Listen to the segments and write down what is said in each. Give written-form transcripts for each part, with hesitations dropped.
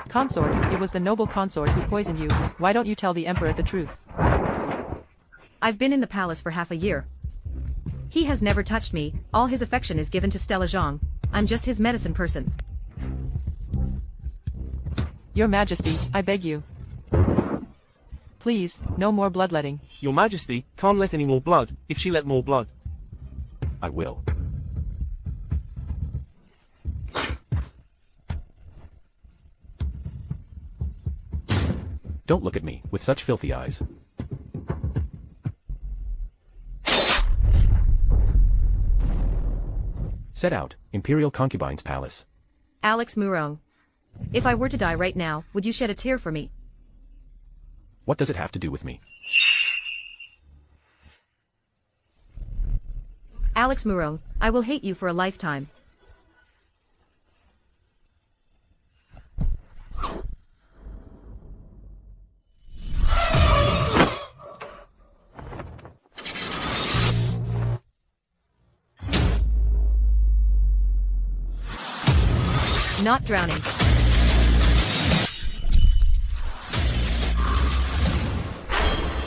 Consort, it was the noble consort who poisoned you. Why don't you tell the emperor the truth? I've been in the palace for half a year. He has never touched me, all his affection is given to Stella Zhang. I'm just his medicine person. Your Majesty, I beg you. Please, no more bloodletting. Your Majesty can't let any more blood. If she let more blood, I will. Don't look at me with such filthy eyes. Set out, Imperial Concubine's Palace. Alex Murong. If I were to die right now, would you shed a tear for me? What does it have to do with me? Alex Murong, I will hate you for a lifetime. Not drowning.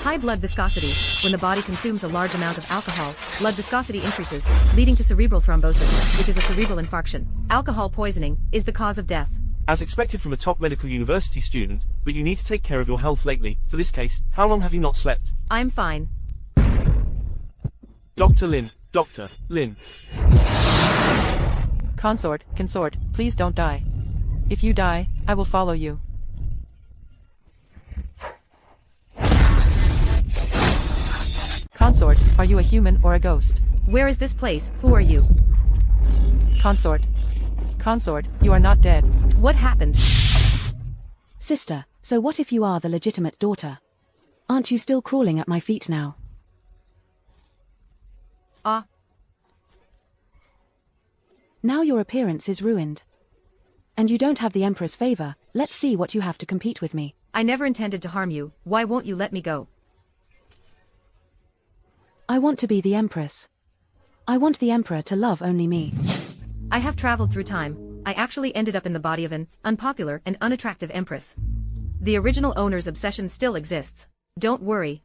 High blood viscosity. When the body consumes a large amount of alcohol, blood viscosity increases, leading to cerebral thrombosis, which is a cerebral infarction. Alcohol poisoning is the cause of death. as expected from a top medical university student, but you need to take care of your health lately. For this case, how long have you not slept? I'm fine. Dr. Lin. Dr. Lin. Consort, please don't die. If you die, I will follow you. Consort, are you a human or a ghost? Where is this place? Who are you? Consort, you are not dead. What happened? Sister, so what if you are the legitimate daughter? Aren't you still crawling at my feet now? Ah. Now your appearance is ruined. And you don't have the Emperor's favor. Let's see what you have to compete with me. I never intended to harm you. Why won't you let me go? I want to be the Empress. I want the Emperor to love only me. I have traveled through time. I actually ended up in the body of an unpopular and unattractive Empress. The original owner's obsession still exists. Don't worry.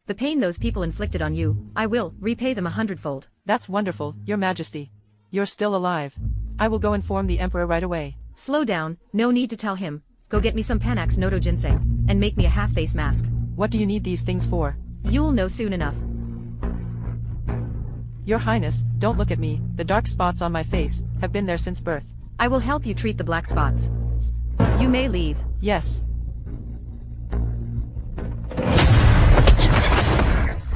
The pain those people inflicted on you, I will repay them 100-fold. That's wonderful, Your Majesty. You're still alive. I will go inform the Emperor right away. Slow down, no need to tell him. Go get me some Panax Noto Ginseng, and make me a half-face mask. What do you need these things for? You'll know soon enough. Your Highness, don't look at me. The dark spots on my face have been there since birth. I will help you treat the black spots. You may leave. Yes.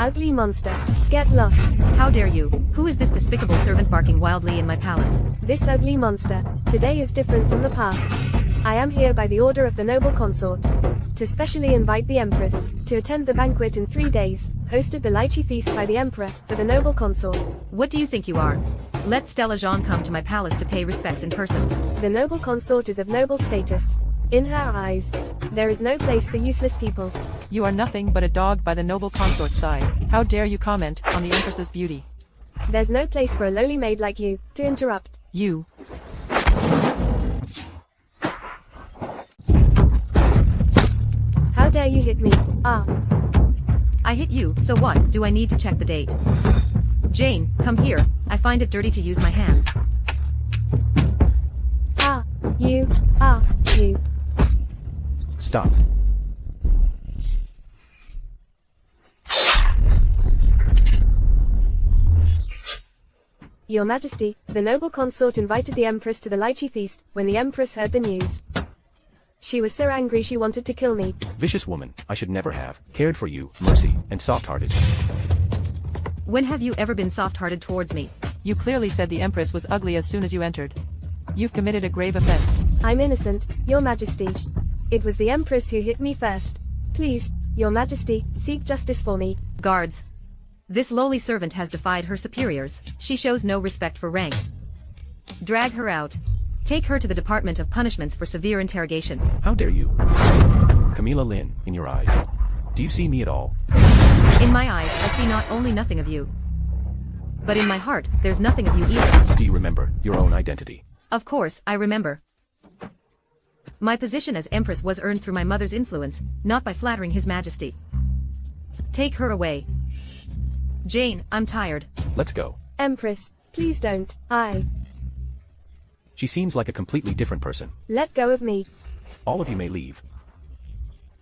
Ugly monster. Get lost. How dare you? Who is this despicable servant barking wildly in my palace? This ugly monster. Today is different from the past. I am here by the order of the noble consort, to specially invite the Empress, to attend the banquet in 3 days, hosted the lychee feast by the Emperor, for the noble consort. What do you think you are? Let Stella Jean come to my palace to pay respects in person. The noble consort is of noble status. In her eyes, there is no place for useless people. You are nothing but a dog by the noble consort's side. How dare you comment on the Empress's beauty? There's no place for a lowly maid like you, to interrupt. You. How dare you hit me? Ah. I hit you, so what? Do I need to check the date? Jane, come here. I find it dirty to use my hands. Ah. You. Ah. You. Stop. Your Majesty, the noble consort invited the Empress to the lychee feast. When the Empress heard the news, she was so angry she wanted to kill me. Vicious woman, I should never have cared for you, mercy, and soft-hearted. When have you ever been soft-hearted towards me? You clearly said the Empress was ugly as soon as you entered. You've committed a grave offense. I'm innocent, Your Majesty. It was the Empress who hit me first. Please, Your Majesty, seek justice for me. Guards. This lowly servant has defied her superiors. She shows no respect for rank. Drag her out. Take her to the Department of Punishments for severe interrogation. How dare you? Camilla Lin, in your eyes. Do you see me at all? In my eyes, I see not only nothing of you, but in my heart, there's nothing of you either. Do you remember your own identity? Of course, I remember. My position as empress was earned through my mother's influence, not by flattering His Majesty. Take her away. Jane, I'm tired. Let's go. Empress, please don't. She seems like a completely different person. Let go of me. All of you may leave.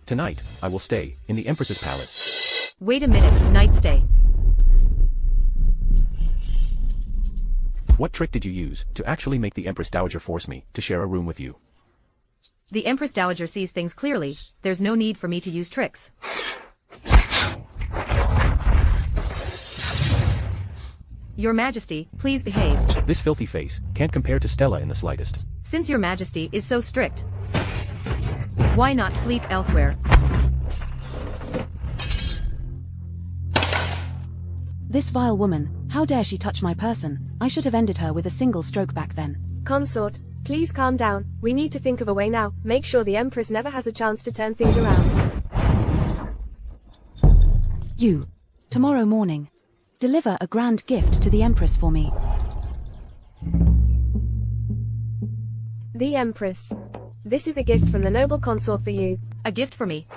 Tonight, I will stay in the Empress's palace. Wait a minute, night stay. What trick did you use to actually make the Empress Dowager force me to share a room with you? The Empress Dowager sees things clearly, there's no need for me to use tricks. Your Majesty, please behave. This filthy face can't compare to Stella in the slightest. Since Your Majesty is so strict, why not sleep elsewhere? This vile woman, how dare she touch my person? I should have ended her with a single stroke back then. Consort, please calm down. We need to think of a way now. Make sure the Empress never has a chance to turn things around. You. Tomorrow morning. Deliver a grand gift to the Empress for me. The Empress. This is a gift from the noble consort for you. A gift for me.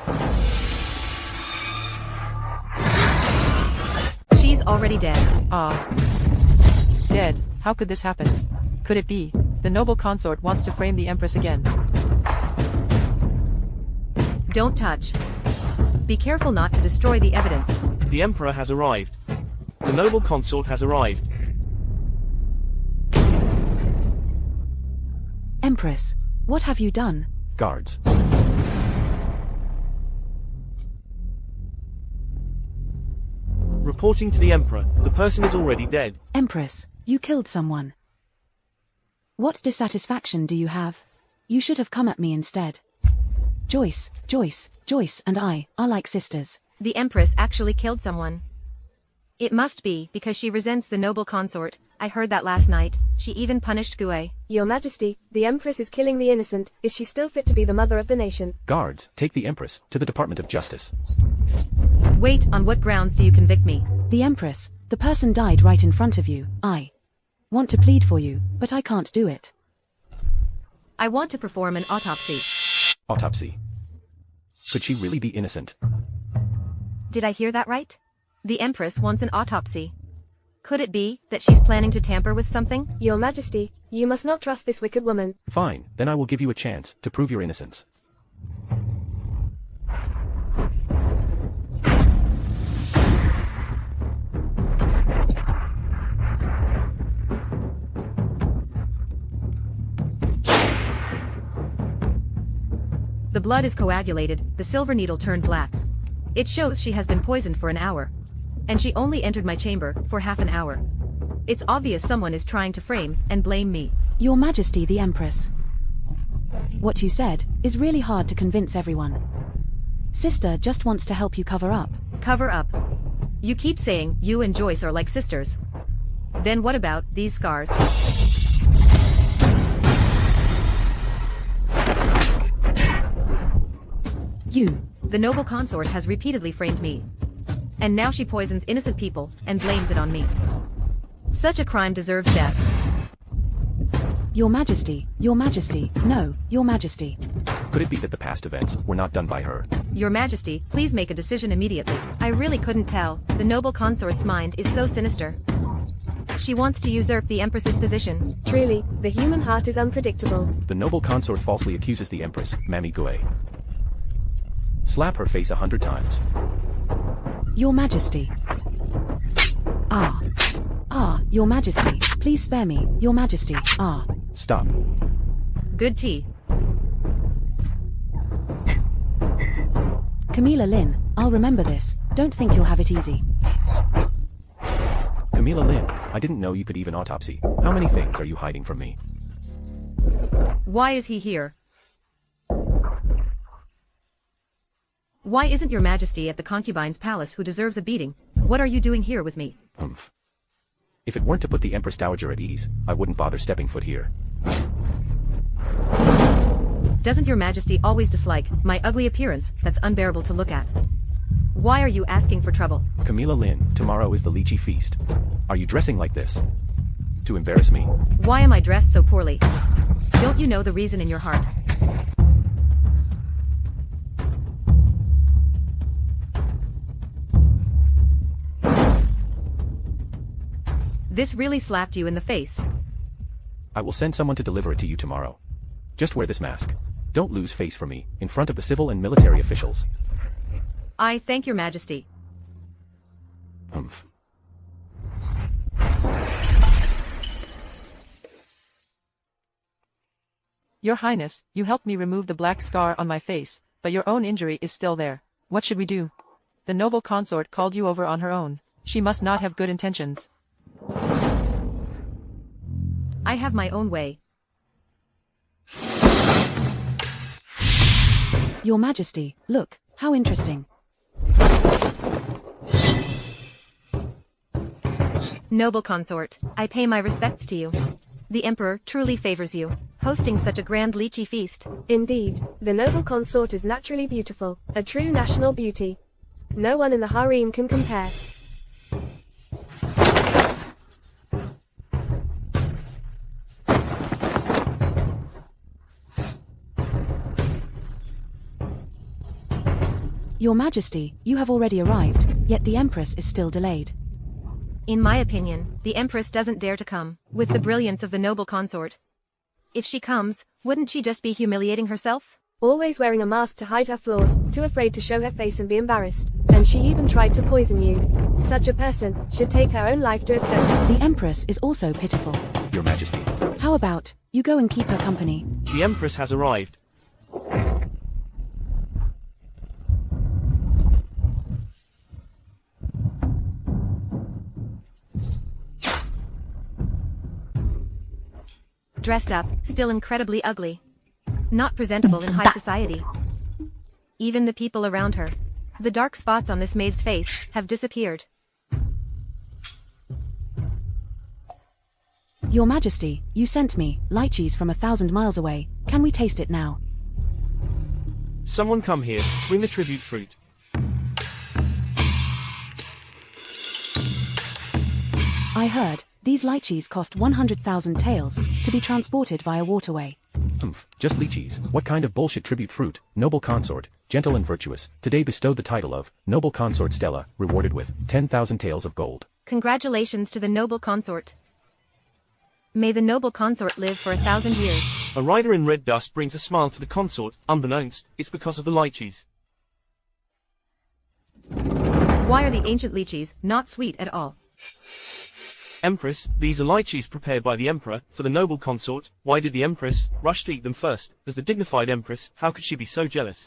She's already dead. Dead. How could this happen? Could it be the noble consort wants to frame the Empress again? Don't touch. Be careful not to destroy the evidence. The Emperor has arrived. The noble consort has arrived. Empress, what have you done? Guards. Reporting to the Emperor, the person is already dead. Empress, you killed someone. What dissatisfaction do you have? You should have come at me instead. Joyce and I are like sisters. The Empress actually killed someone. It must be because she resents the noble consort. I heard that last night. She even punished Gue. Your Majesty, the Empress is killing the innocent. Is she still fit to be the mother of the nation? Guards, take the Empress to the Department of Justice. Wait, on what grounds do you convict me? The Empress, the person died right in front of you. I want to plead for you, but I can't do it. I want to perform an autopsy. Autopsy. Could she really be innocent? Did I hear that right? The Empress wants an autopsy. Could it be that she's planning to tamper with something? Your Majesty, you must not trust this wicked woman. Fine, then I will give you a chance to prove your innocence. The blood is coagulated, the silver needle turned black. It shows she has been poisoned for an hour. And she only entered my chamber for half an hour. It's obvious someone is trying to frame and blame me. Your Majesty the Empress. What you said is really hard to convince everyone. Sister just wants to help you cover up. Cover up. You keep saying you and Joyce are like sisters. Then what about these scars? You. The noble consort has repeatedly framed me. And now she poisons innocent people and blames it on me. Such a crime deserves death. Your Majesty, no, Your Majesty. Could it be that the past events were not done by her? Your Majesty, please make a decision immediately. I really couldn't tell. The noble consort's mind is so sinister. She wants to usurp the Empress's position. Truly, the human heart is unpredictable. The noble consort falsely accuses the Empress, Mammy Gue. Slap her face 100 times. Your Majesty. Your Majesty, please spare me, Your Majesty, Stop. Good tea. Camilla Lynn, I'll remember this. Don't think you'll have it easy. Camilla Lynn, I didn't know you could even autopsy. How many things are you hiding from me? Why is he here? Why isn't Your Majesty at the concubine's palace who deserves a beating? What are you doing here with me? Humph. If it weren't to put the Empress Dowager at ease, I wouldn't bother stepping foot here. Doesn't Your Majesty always dislike my ugly appearance that's unbearable to look at? Why are you asking for trouble? Camilla Lynn, tomorrow is the lychee feast. Are you dressing like this? To embarrass me? Why am I dressed so poorly? Don't you know the reason in your heart? This really slapped you in the face. I will send someone to deliver it to you tomorrow. Just wear this mask. Don't lose face for me, in front of the civil and military officials. I thank your majesty. Humph. Your Highness, you helped me remove the black scar on my face, but your own injury is still there. What should we do? The noble consort called you over on her own. She must not have good intentions. I have my own way. Your Majesty, look, how interesting. Noble consort, I pay my respects to you. The emperor truly favors you, hosting such a grand lychee feast. Indeed, the noble consort is naturally beautiful, a true national beauty. No one in the harem can compare. Your Majesty, you have already arrived, yet the Empress is still delayed. In my opinion, the empress doesn't dare to come, with the brilliance of the noble consort. If she comes, wouldn't she just be humiliating herself? Always wearing a mask to hide her flaws, too afraid to show her face and be embarrassed. And she even tried to poison you. Such a person should take her own life to atone. The Empress is also pitiful. Your Majesty. How about, you go and keep her company? The Empress has arrived. Dressed up, still incredibly ugly. Not presentable in high society. Even the people around her. The dark spots on this maid's face have disappeared. Your Majesty, you sent me lychees from 1,000 miles away. Can we taste it now? Someone come here, bring the tribute fruit. I heard, these lychees cost 100,000 taels, to be transported via waterway. Humph, just lychees. What kind of bullshit tribute fruit? Noble consort, gentle and virtuous, today bestowed the title of Noble Consort Stella, rewarded with 10,000 taels of gold. Congratulations to the noble consort. May the noble consort live for 1,000 years. A rider in red dust brings a smile to the consort, unbeknownst, it's because of the lychees. Why are the ancient lychees not sweet at all? Empress, these are lychees prepared by the Emperor, for the noble consort. Why did the Empress rush to eat them first? As the dignified Empress, how could she be so jealous?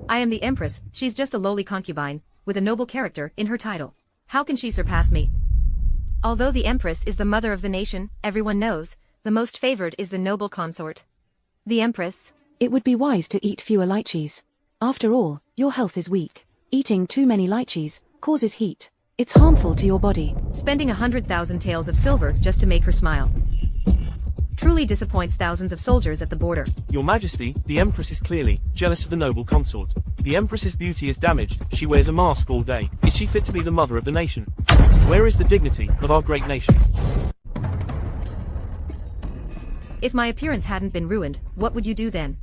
I am the Empress, she's just a lowly concubine, with a noble character in her title. How can she surpass me? Although the Empress is the mother of the nation, everyone knows, the most favored is the noble consort. The Empress. It would be wise to eat fewer lychees. After all, your health is weak. Eating too many lychees causes heat. It's harmful to your body. Spending 100,000 taels of silver just to make her smile. Truly disappoints thousands of soldiers at the border. Your Majesty, the Empress is clearly jealous of the noble consort. The Empress's beauty is damaged, she wears a mask all day. Is she fit to be the mother of the nation? Where is the dignity of our great nation? If my appearance hadn't been ruined, what would you do then?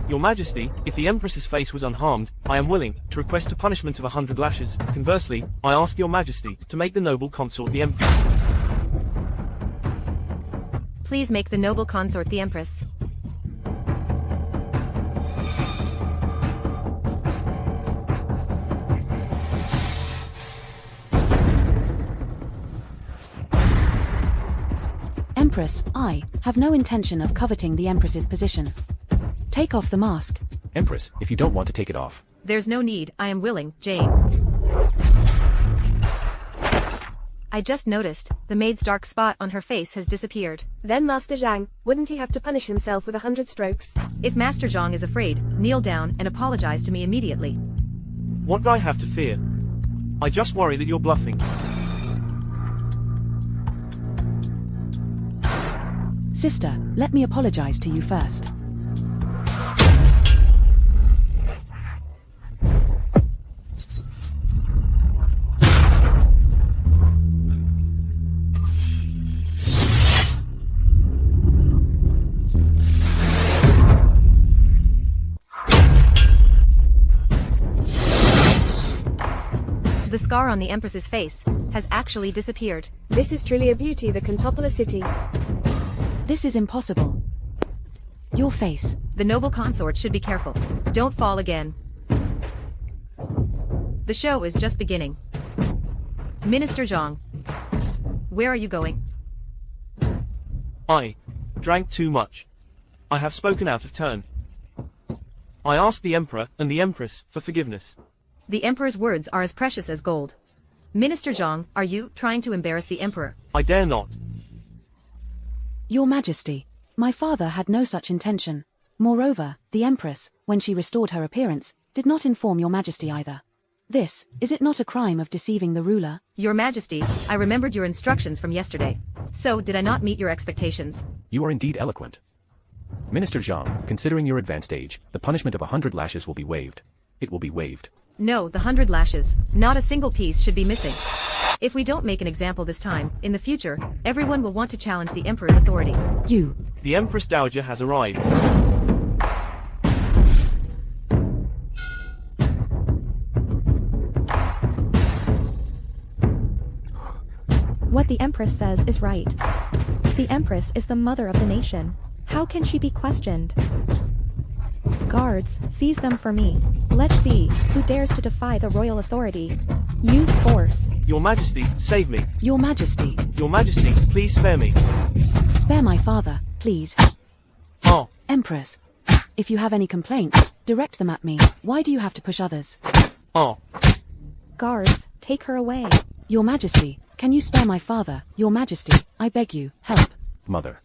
Your Majesty, if the Empress's face was unharmed, I am willing to request a punishment of 100 lashes. Conversely, I ask your Majesty to make the noble consort the Empress. Please make the noble consort the Empress. Empress, I have no intention of coveting the Empress's position. Take off the mask. Empress, if you don't want to take it off. There's no need, I am willing, Jane. I just noticed, the maid's dark spot on her face has disappeared. Then Master Zhang, wouldn't he have to punish himself with 100 strokes? If Master Zhang is afraid, kneel down and apologize to me immediately. What do I have to fear? I just worry that you're bluffing. Sister, let me apologize to you first. The scar on the Empress's face has actually disappeared. This is truly a beauty that can topple a city. This is impossible. Your face. The noble consort should be careful. Don't fall again. The show is just beginning. Minister Zhang. Where are you going? I drank too much. I have spoken out of turn. I ask the Emperor and the Empress for forgiveness. The Emperor's words are as precious as gold. Minister Zhang, are you trying to embarrass the Emperor? I dare not. Your Majesty, my father had no such intention. Moreover, the Empress, when she restored her appearance, did not inform your Majesty either. Is it not a crime of deceiving the ruler? Your Majesty, I remembered your instructions from yesterday. So, did I not meet your expectations? You are indeed eloquent. Minister Zhang, considering your advanced age, the punishment of 100 lashes will be waived. It will be waived. No, the 100 lashes. Not a single piece should be missing. If we don't make an example this time, in the future, everyone will want to challenge the Emperor's authority. You. The Empress Dowager has arrived. What the Empress says is right. The Empress is the mother of the nation. How can she be questioned? Guards, seize them for me. Let's see who dares to defy the royal authority. Use force. Your Majesty, save me. Your Majesty. Your Majesty, please spare me. Spare my father, please. Oh, Empress. If you have any complaints, direct them at me. Why do you have to push others? oh. Guards, take her away. Your Majesty, can you spare my father? Your Majesty, I beg you, help. Mother.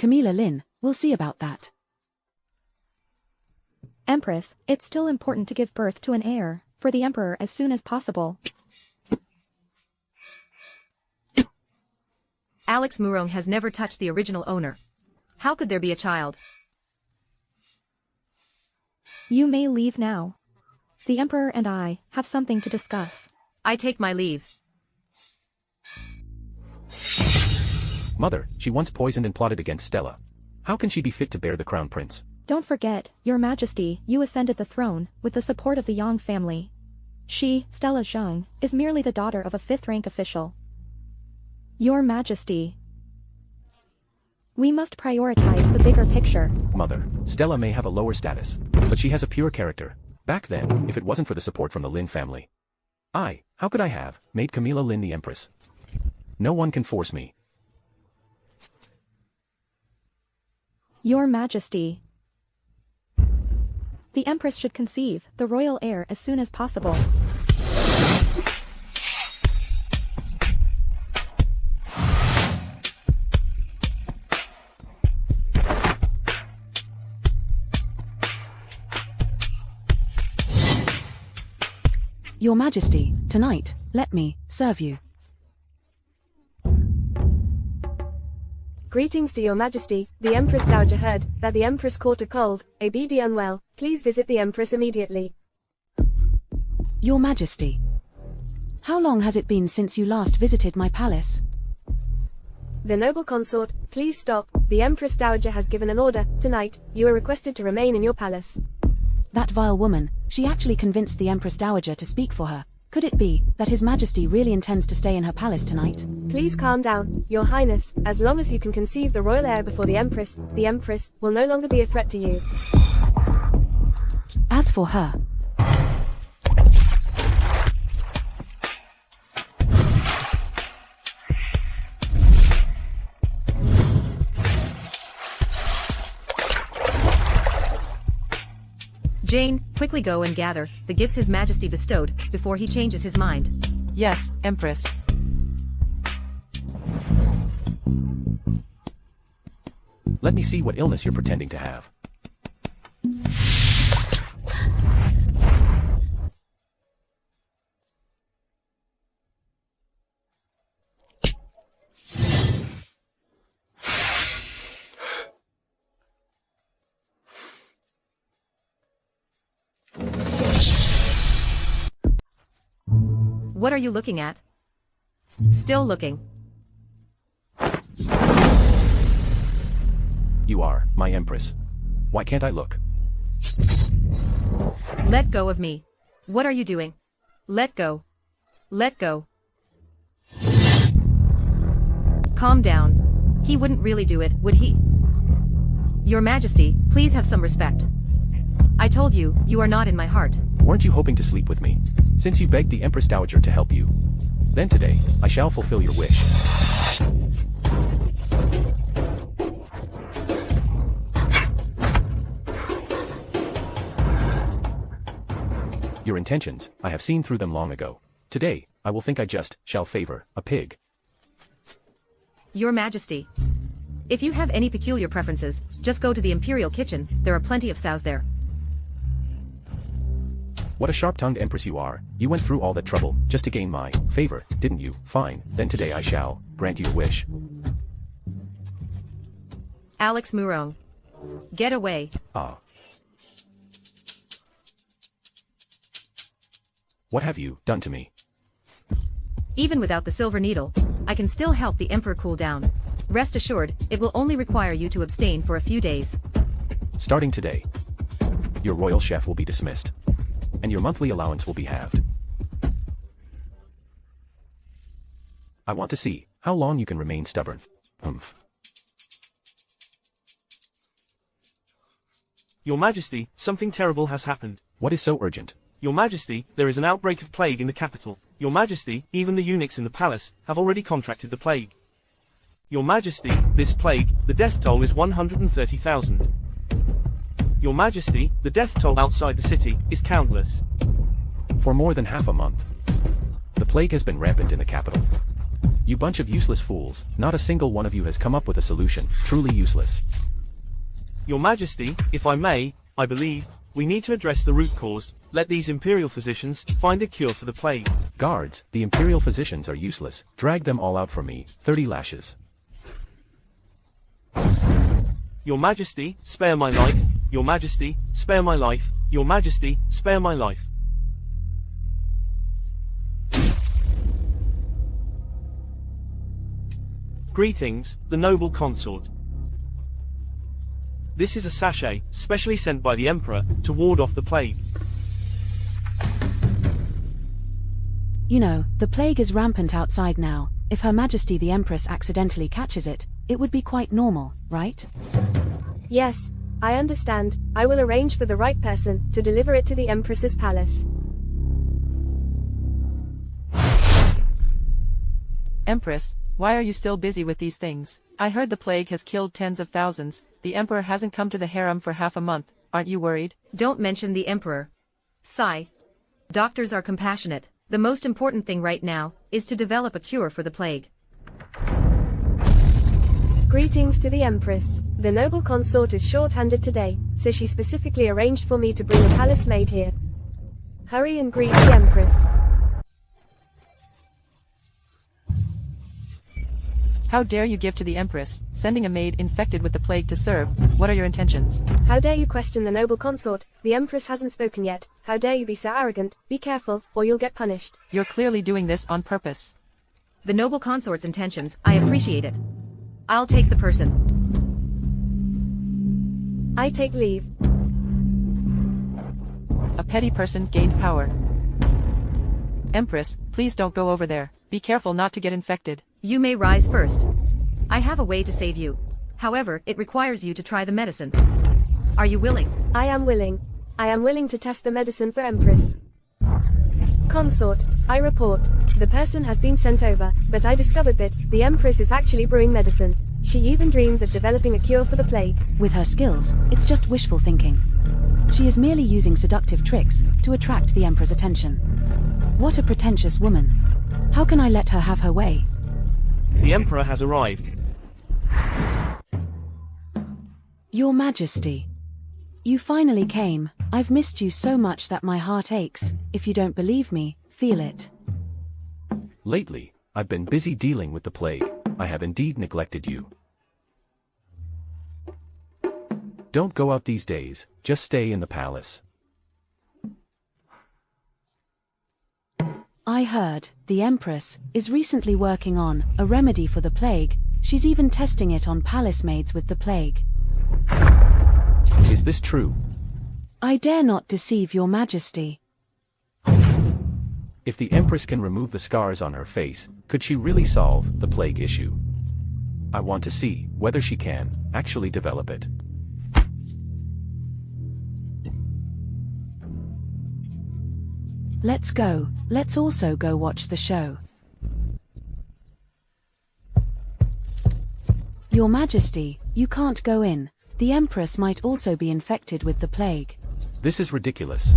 Camilla Lin, we'll see about that. Empress, it's still important to give birth to an heir, for the Emperor as soon as possible. Alex Murong has never touched the original owner. How could there be a child? You may leave now. The Emperor and I have something to discuss. I take my leave. Mother, she once poisoned and plotted against Stella. How can she be fit to bear the crown prince? Don't forget, Your Majesty, you ascended the throne with the support of the Yang family. She, Stella Zheng, is merely the daughter of a fifth-rank official. Your Majesty. We must prioritize the bigger picture. Mother, Stella may have a lower status, but she has a pure character. Back then, if it wasn't for the support from the Lin family, how could I have made Camilla Lin the Empress? No one can force me. Your Majesty. The Empress should conceive the royal heir as soon as possible. Your Majesty, tonight, let me serve you. Greetings to Your Majesty. The Empress Dowager heard that the Empress caught a cold, ABD unwell. Please visit the Empress immediately. Your Majesty. How long has it been since you last visited my palace? The noble consort, please stop. The Empress Dowager has given an order. Tonight, you are requested to remain in your palace. That vile woman, she actually convinced the Empress Dowager to speak for her. Could it be that His Majesty really intends to stay in her palace tonight? Please calm down, Your Highness. As long as you can conceive the royal heir before the Empress will no longer be a threat to you. As for her, Jane, quickly go and gather the gifts His Majesty bestowed before he changes his mind. Yes, Empress. Let me see what illness you're pretending to have. What are you looking at? Still looking. You are, my empress. Why can't I look? Let go of me. What are you doing? Let go. Let go. Calm down. He wouldn't really do it, would he? Your Majesty, please have some respect. I told you, you are not in my heart. Weren't you hoping to sleep with me? Since you begged the Empress Dowager to help you. Then today, I shall fulfill your wish. Your intentions, I have seen through them long ago. Today, I will think I just shall favor a pig. Your Majesty. If you have any peculiar preferences, just go to the Imperial kitchen, there are plenty of sows there. What a sharp-tongued empress you are. You went through all that trouble, just to gain my favor, didn't you? Fine, then today I shall grant you a wish. Alex Murong. Get away. Ah. What have you done to me? Even without the silver needle, I can still help the Emperor cool down. Rest assured, it will only require you to abstain for a few days. Starting today, your royal chef will be dismissed, and your monthly allowance will be halved. I want to see how long you can remain stubborn. Humph. Your Majesty, something terrible has happened. What is so urgent? Your Majesty, there is an outbreak of plague in the capital. Your Majesty, even the eunuchs in the palace, have already contracted the plague. Your Majesty, this plague, the death toll is 130,000. Your Majesty, the death toll outside the city, is countless. For more than half a month. The plague has been rampant in the capital. You bunch of useless fools, not a single one of you has come up with a solution, truly useless. Your Majesty, if I may, I believe, we need to address the root cause. Let these imperial physicians find a cure for the plague. Guards, the imperial physicians are useless. Drag them all out for me, 30 lashes. Your Majesty, spare my life. Your Majesty, spare my life. Your Majesty, spare my life. Greetings, the noble consort. This is a sachet, specially sent by the Emperor, to ward off the plague. You know, the plague is rampant outside now. If Her Majesty the Empress accidentally catches it, it would be quite normal, right? Yes, I understand. I will arrange for the right person to deliver it to the Empress's palace. Empress, why are you still busy with these things? I heard the plague has killed tens of thousands. The Emperor hasn't come to the harem for half a month. Aren't you worried? Don't mention the Emperor. Sigh. Doctors are compassionate. The most important thing right now is to develop a cure for the plague. Greetings to the Empress. The noble consort is short-handed today, so she specifically arranged for me to bring a palace maid here. Hurry and greet the Empress. How dare you give to the Empress, sending a maid infected with the plague to serve? What are your intentions? How dare you question the noble consort? The Empress hasn't spoken yet. How dare you be so arrogant? Be careful, or you'll get punished. You're clearly doing this on purpose. The noble consort's intentions, I appreciate it. I'll take the person. I take leave. A petty person gained power. Empress, please don't go over there. Be careful not to get infected. You may rise first. I have a way to save you. However, it requires you to try the medicine. Are you willing? I am willing. I am willing to test the medicine for Empress. Consort, I report. The person has been sent over, but I discovered that the Empress is actually brewing medicine. She even dreams of developing a cure for the plague. With her skills, it's just wishful thinking. She is merely using seductive tricks to attract the Emperor's attention. What a pretentious woman. How can I let her have her way? The Emperor has arrived. Your Majesty. You finally came. I've missed you so much that my heart aches. If you don't believe me, feel it. Lately, I've been busy dealing with the plague. I have indeed neglected you. Don't go out these days, just stay in the palace. I heard the Empress is recently working on a remedy for the plague. She's even testing it on palace maids with the plague. Is this true? I dare not deceive your majesty. If the Empress can remove the scars on her face, could she really solve the plague issue? I want to see whether she can actually develop it. Let's go. Let's also go watch the show. Your Majesty, you can't go in. The Empress might also be infected with the plague. This is ridiculous.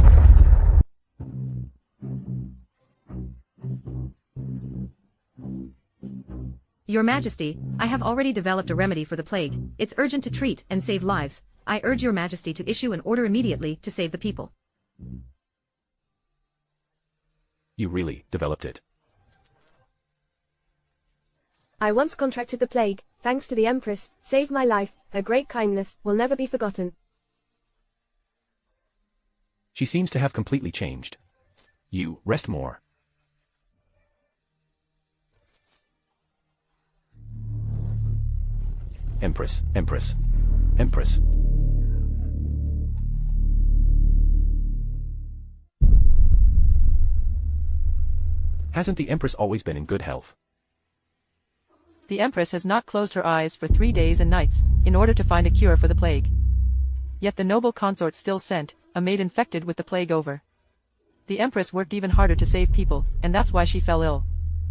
Your Majesty, I have already developed a remedy for the plague. It's urgent to treat and save lives. I urge your Majesty to issue an order immediately to save the people. You really developed it. I once contracted the plague, thanks to the Empress, saved my life, her great kindness will never be forgotten. She seems to have completely changed. You rest more. Empress, Empress, Empress. Hasn't the Empress always been in good health? The Empress has not closed her eyes for 3 days and nights, in order to find a cure for the plague. Yet the noble consort still sent a maid infected with the plague over. The Empress worked even harder to save people, and that's why she fell ill.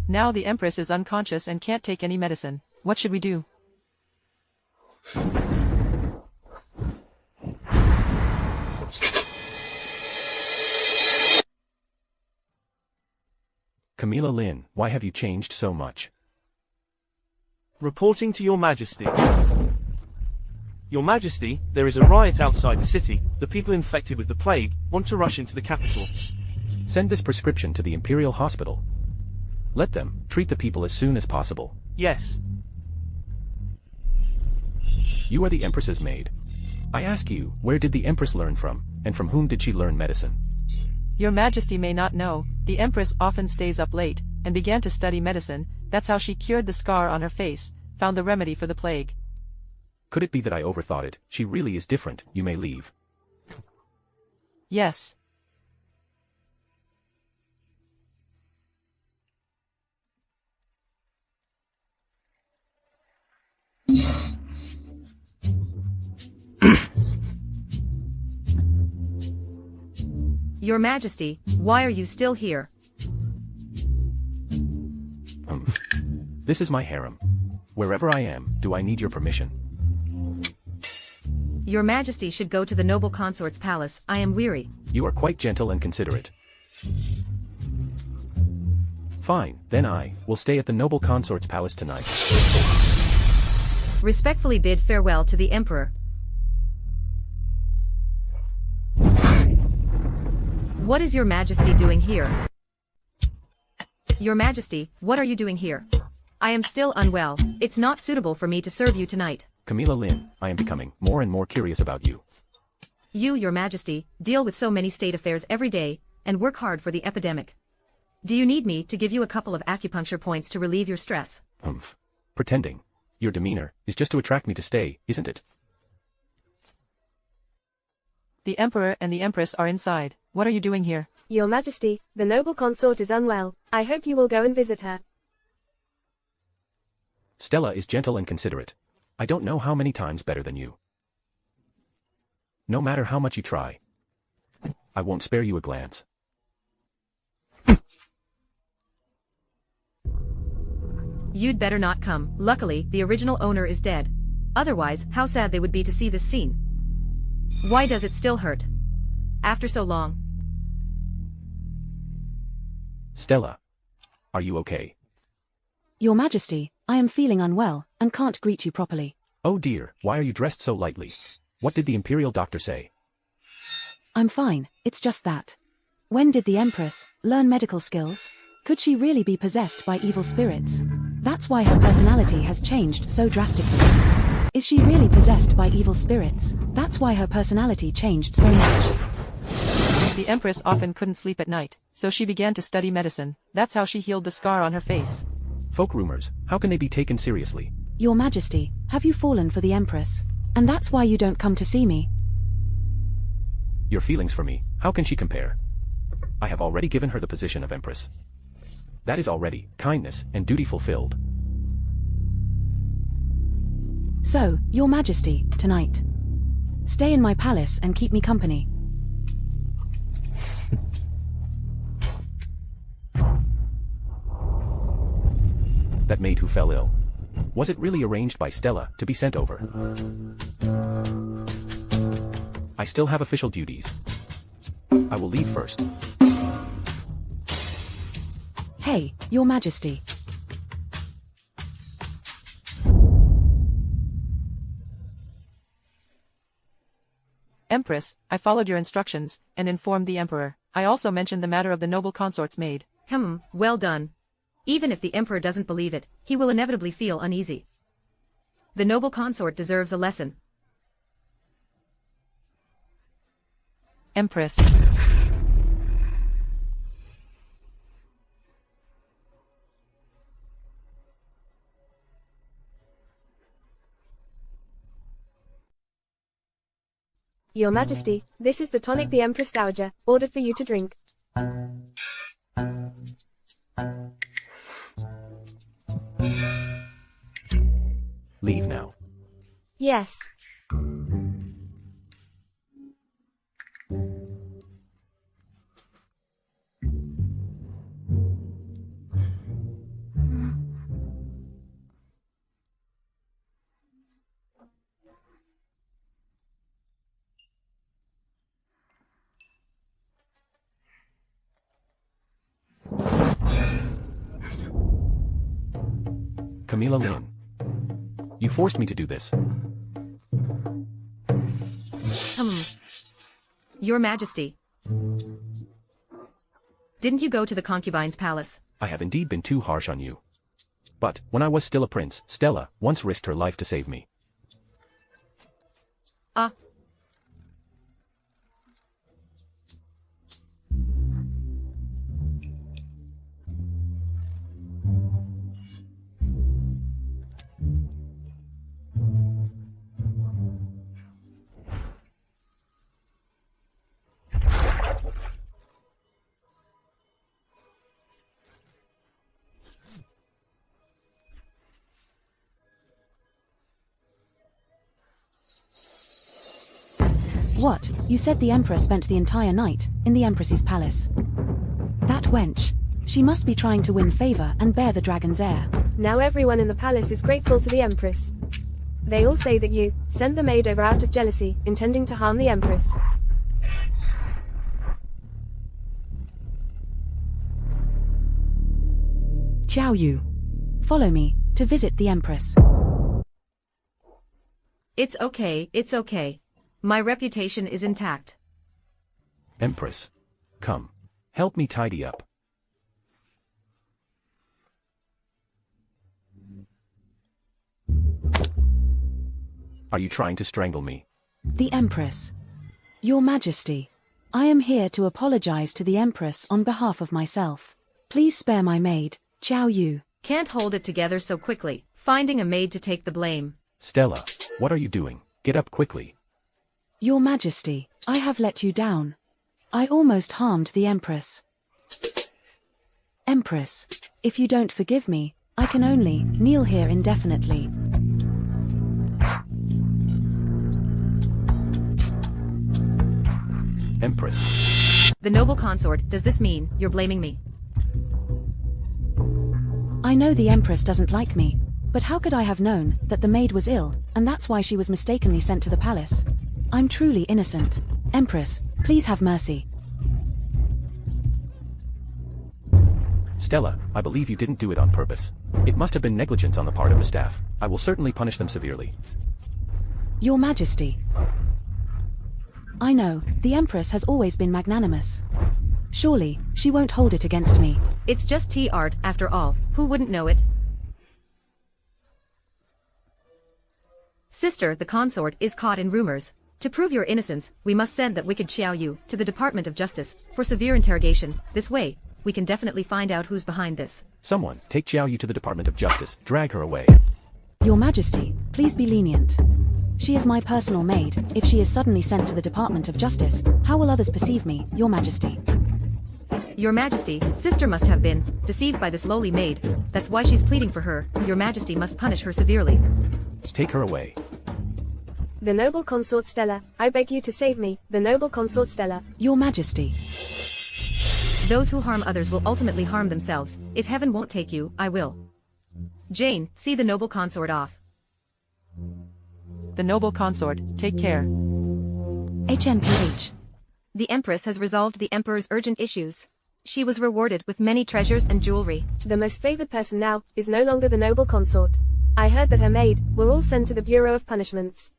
Now the Empress is unconscious and can't take any medicine. What should we do? Camilla Lin, why have you changed so much? Reporting to Your Majesty. Your Majesty, there is a riot outside the city. The people infected with the plague want to rush into the capital. Send this prescription to the Imperial Hospital. Let them treat the people as soon as possible. Yes. You are the Empress's maid. I ask you, where did the Empress learn from, and from whom did she learn medicine? Your Majesty may not know, the Empress often stays up late, and began to study medicine. That's how she cured the scar on her face, found the remedy for the plague. Could it be that I overthought it? She really is different. You may leave. Yes. Your Majesty, why are you still here? This is my harem. Wherever I am, do I need your permission? Your Majesty should go to the noble consort's palace. I am weary. You are quite gentle and considerate. Fine, then I will stay at the noble consort's palace tonight. Respectfully bid farewell to the Emperor. What is Your Majesty doing here? Your Majesty, what are you doing here? I am still unwell. It's not suitable for me to serve you tonight. Camilla Lin, I am becoming more and more curious about you. You, Your Majesty, deal with so many state affairs every day, and work hard for the epidemic. Do you need me to give you a couple of acupuncture points to relieve your stress? Pretending. Your demeanor is just to attract me to stay, isn't it? The Emperor and the Empress are inside. What are you doing here? Your Majesty, the noble consort is unwell. I hope you will go and visit her. Stella is gentle and considerate. I don't know how many times better than you. No matter how much you try, I won't spare you a glance. You'd better not come. Luckily, the original owner is dead. Otherwise, how sad they would be to see this scene. Why does it still hurt? After so long. Stella, are you okay? Your Majesty, I am feeling unwell, and can't greet you properly. Oh dear, why are you dressed so lightly? What did the Imperial doctor say? I'm fine, it's just that. When did the Empress learn medical skills? Could she really be possessed by evil spirits? That's why her personality has changed so drastically. Is she really possessed by evil spirits? That's why her personality changed so much. The Empress often couldn't sleep at night, so she began to study medicine. That's how she healed the scar on her face. Folk rumors, how can they be taken seriously? Your Majesty, have you fallen for the Empress? And that's why you don't come to see me. Your feelings for me, how can she compare? I have already given her the position of empress. That is already kindness and duty fulfilled. So, Your Majesty, tonight. Stay in my palace and keep me company. That maid who fell ill. Was it really arranged by Stella to be sent over? I still have official duties. I will leave first. Hey, Your Majesty. Empress, I followed your instructions, and informed the Emperor. I also mentioned the matter of the noble consort's maid. Well done. Even if the Emperor doesn't believe it, he will inevitably feel uneasy. The noble consort deserves a lesson. Empress. Your Majesty, this is the tonic the Empress Dowager ordered for you to drink. Leave now. Yes. Camilla Lin. You forced me to do this. Your Majesty. Didn't you go to the concubine's palace? I have indeed been too harsh on you. But, when I was still a prince, Stella once risked her life to save me. Ah. What, you said the Emperor spent the entire night in the Empress's palace? That wench. She must be trying to win favor and bear the dragon's heir. Now everyone in the palace is grateful to the Empress. They all say that you sent the maid over out of jealousy, intending to harm the Empress. Xiao Yu. Follow me to visit the Empress. It's okay. My reputation is intact. Empress. Come. Help me tidy up. Are you trying to strangle me? The Empress. Your Majesty. I am here to apologize to the Empress on behalf of myself. Please spare my maid, Xiao Yu. Can't hold it together so quickly, finding a maid to take the blame. Stella, what are you doing? Get up quickly. Your Majesty, I have let you down. I almost harmed the Empress. Empress, if you don't forgive me, I can only kneel here indefinitely. Empress. The noble consort, does this mean you're blaming me? I know the Empress doesn't like me, but how could I have known that the maid was ill, and that's why she was mistakenly sent to the palace? I'm truly innocent. Empress, please have mercy. Stella, I believe you didn't do it on purpose. It must have been negligence on the part of the staff. I will certainly punish them severely. Your Majesty. I know, the Empress has always been magnanimous. Surely, she won't hold it against me. It's just tea art, after all. Who wouldn't know it? Sister, the consort is caught in rumors. To prove your innocence, we must send that wicked Xiao Yu to the Department of Justice for severe interrogation. This way, we can definitely find out who's behind this. Someone, take Xiao Yu to the Department of Justice. Drag her away. Your Majesty, please be lenient. She is my personal maid. If she is suddenly sent to the Department of Justice, how will others perceive me, Your Majesty? Your Majesty, sister must have been deceived by this lowly maid. That's why she's pleading for her. Your Majesty must punish her severely. Take her away. The noble consort Stella, I beg you to save me, the noble consort Stella. Your Majesty. Those who harm others will ultimately harm themselves. If heaven won't take you, I will. Jane, see the noble consort off. The noble consort, take care. HMPH. The Empress has resolved the Emperor's urgent issues. She was rewarded with many treasures and jewelry. The most favored person now is no longer the noble consort. I heard that her maid were all sent to the Bureau of Punishments.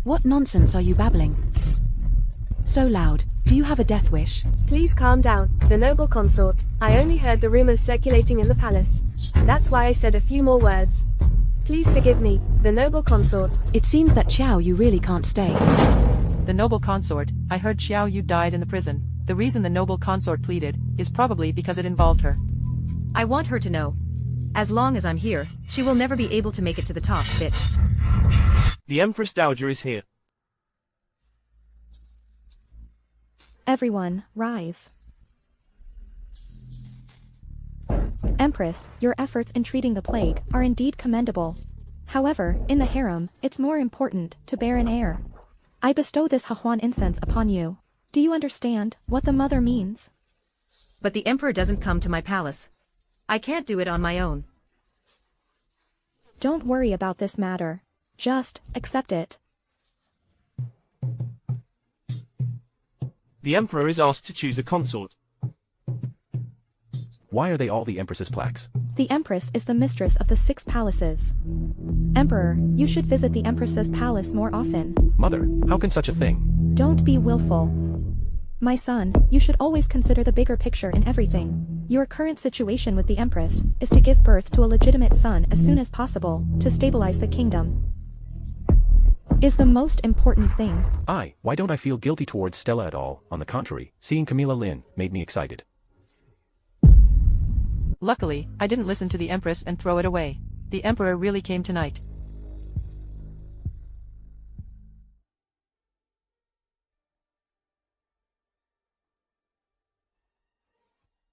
What nonsense are you babbling? So loud. Do you have a death wish? Please calm down, the noble consort. I only heard the rumors circulating in the palace. That's why I said a few more words. Please forgive me, the noble consort. It seems that Xiao Yu really can't stay. The noble consort, I heard Xiao Yu died in the prison. The reason the noble consort pleaded is probably because it involved her. I want her to know. As long as I'm here, she will never be able to make it to the top, bitch. The Empress Dowager is here. Everyone, rise. Empress, your efforts in treating the plague are indeed commendable. However, in the harem, it's more important to bear an heir. I bestow this Hahuan incense upon you. Do you understand what the mother means? But the Emperor doesn't come to my palace. I can't do it on my own. Don't worry about this matter. Just accept it. The Emperor is asked to choose a consort. Why are they all the Empress's plaques? The Empress is the mistress of the 6 palaces. Emperor, you should visit the Empress's palace more often. Mother, how can such a thing? Don't be willful. My son, you should always consider the bigger picture in everything. Your current situation with the Empress is to give birth to a legitimate son as soon as possible, to stabilize the kingdom. Is the most important thing. Why don't I feel guilty towards Stella at all? On the contrary, seeing Camilla Lin made me excited. Luckily, I didn't listen to the Empress and throw it away. The Emperor really came tonight.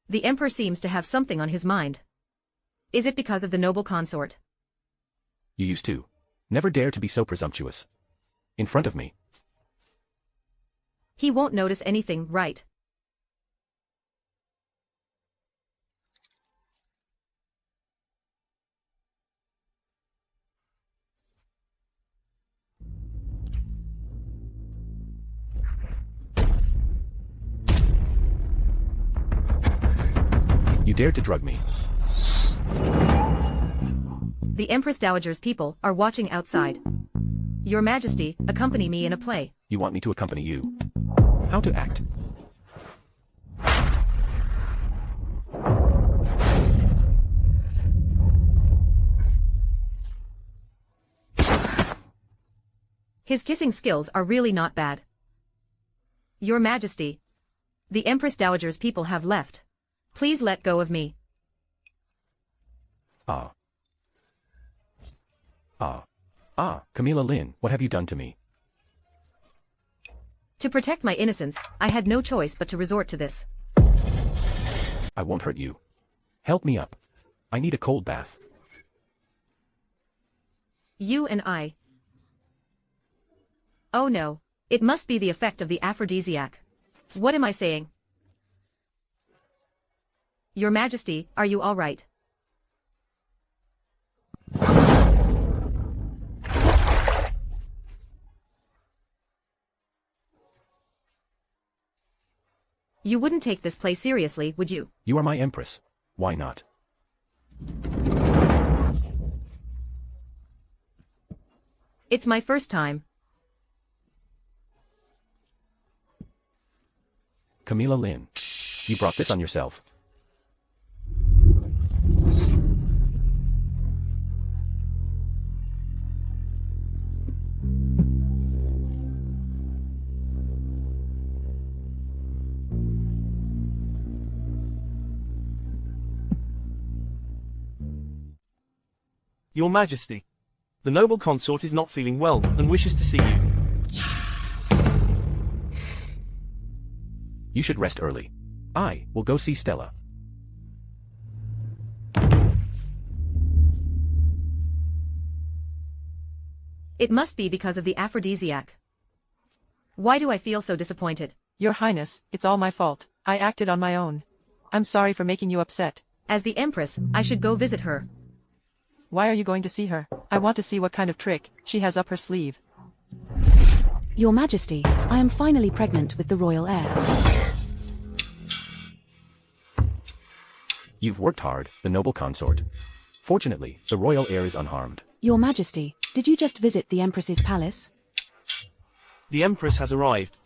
The Emperor seems to have something on his mind. Is it because of the noble consort? You used to. Never dare to be so presumptuous. In front of me. He won't notice anything, right? You dared to drug me. The Empress Dowager's people are watching outside. Your Majesty, accompany me in a play. You want me to accompany you? How to act? His kissing skills are really not bad. Your Majesty, the Empress Dowager's people have left. Please let go of me. Camilla Lin, what have you done to me? To protect my innocence, I had no choice but to resort to this. I won't hurt you. Help me up. I need a cold bath. You and I. Oh no, it must be the effect of the aphrodisiac. What am I saying? Your Majesty, are you all right? You wouldn't take this play seriously, would you? You are my Empress. Why not? It's my first time. Camilla Lin, you brought this on yourself. Your Majesty. The noble consort is not feeling well, and wishes to see you. You should rest early. I will go see Stella. It must be because of the aphrodisiac. Why do I feel so disappointed? Your Highness, it's all my fault. I acted on my own. I'm sorry for making you upset. As the Empress, I should go visit her. Why are you going to see her? I want to see what kind of trick she has up her sleeve. Your Majesty, I am finally pregnant with the royal heir. You've worked hard, the noble consort. Fortunately, the royal heir is unharmed. Your Majesty, did you just visit the Empress's palace? The Empress has arrived.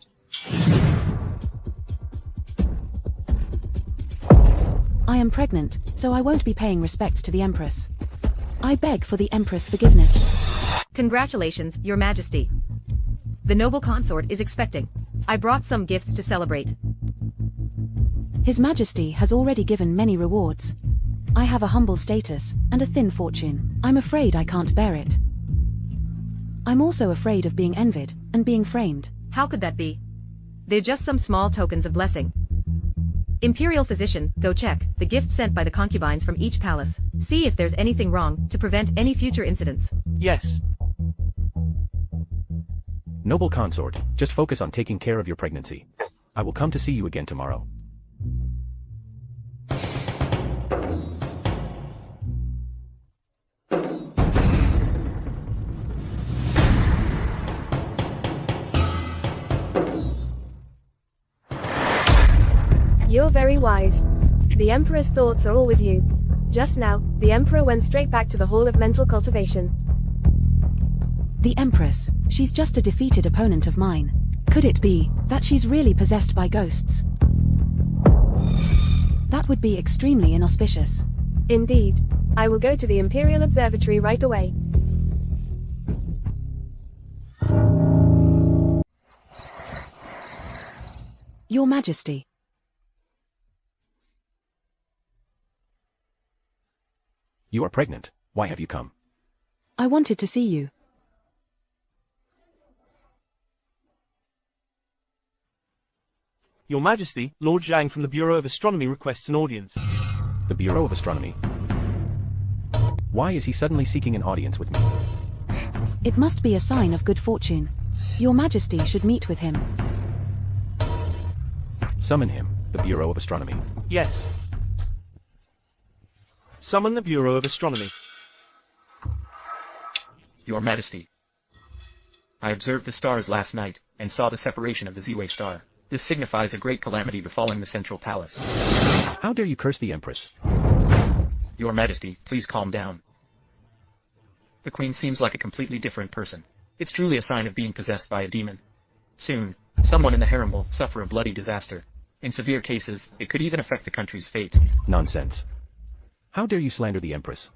I am pregnant, so I won't be paying respects to the Empress. I beg for the Empress' forgiveness. Congratulations, Your Majesty. The noble consort is expecting. I brought some gifts to celebrate. His Majesty has already given many rewards. I have a humble status and a thin fortune. I'm afraid I can't bear it. I'm also afraid of being envied and being framed. How could that be? They're just some small tokens of blessing. Imperial physician, go check the gifts sent by the concubines from each palace. See if there's anything wrong to prevent any future incidents. Yes. Noble consort, just focus on taking care of your pregnancy. I will come to see you again tomorrow. You're very wise. The Emperor's thoughts are all with you. Just now, the Emperor went straight back to the Hall of Mental Cultivation. The Empress, she's just a defeated opponent of mine. Could it be that she's really possessed by ghosts? That would be extremely inauspicious. Indeed. I will go to the Imperial Observatory right away. Your Majesty. You are pregnant. Why have you come? I wanted to see you. Your Majesty, Lord Zhang from the Bureau of Astronomy requests an audience. The Bureau of Astronomy? Why is he suddenly seeking an audience with me? It must be a sign of good fortune. Your Majesty should meet with him. Summon him, the Bureau of Astronomy. Yes. Summon the Bureau of Astronomy. Your Majesty. I observed the stars last night, and saw the separation of the Z-Wave star. This signifies a great calamity befalling the central palace. How dare you curse the Empress? Your Majesty, please calm down. The Queen seems like a completely different person. It's truly a sign of being possessed by a demon. Soon, someone in the harem will suffer a bloody disaster. In severe cases, it could even affect the country's fate. Nonsense. How dare you slander the Empress?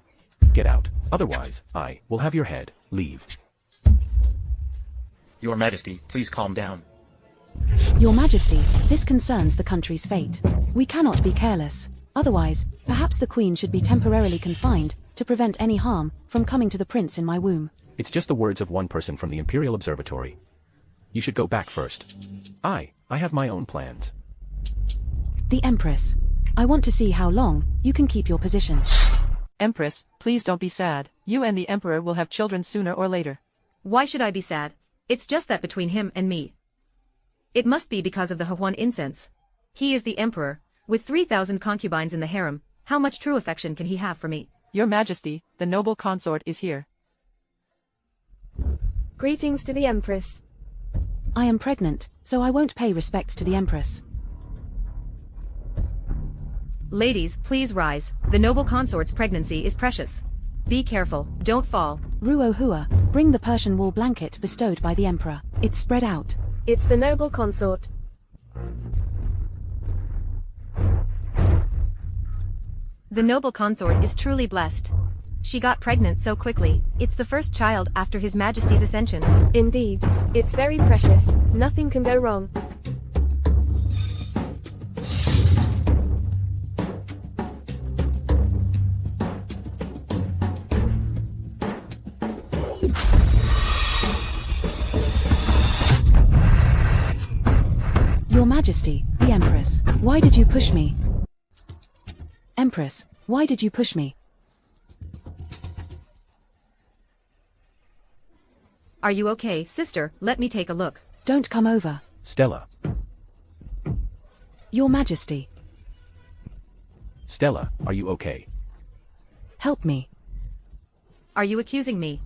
Get out. Otherwise, I will have your head. Leave. Your Majesty, please calm down. Your Majesty, this concerns the country's fate. We cannot be careless. Otherwise, perhaps the Queen should be temporarily confined to prevent any harm from coming to the prince in my womb. It's just the words of one person from the Imperial Observatory. You should go back first. I have my own plans. The Empress. I want to see how long you can keep your position. Empress, please don't be sad. You and the Emperor will have children sooner or later. Why should I be sad? It's just that between him and me. It must be because of the Huan incense. He is the Emperor. With 3,000 concubines in the harem, how much true affection can he have for me? Your Majesty, the noble consort is here. Greetings to the Empress. I am pregnant, so I won't pay respects to the Empress. Ladies, please rise. The noble consort's pregnancy is precious. Be careful, don't fall. Ruo Hua, bring the Persian wool blanket bestowed by the Emperor. It's spread out. It's the noble consort. The noble consort is truly blessed. She got pregnant so quickly. It's the first child after His Majesty's ascension. Indeed. It's very precious. Nothing can go wrong. Your Majesty, the Empress, why did you push me? Empress, why did you push me? Are you okay, sister? Let me take a look. Don't come over. Stella. Your Majesty, Stella, are you okay? help me. Are you accusing me?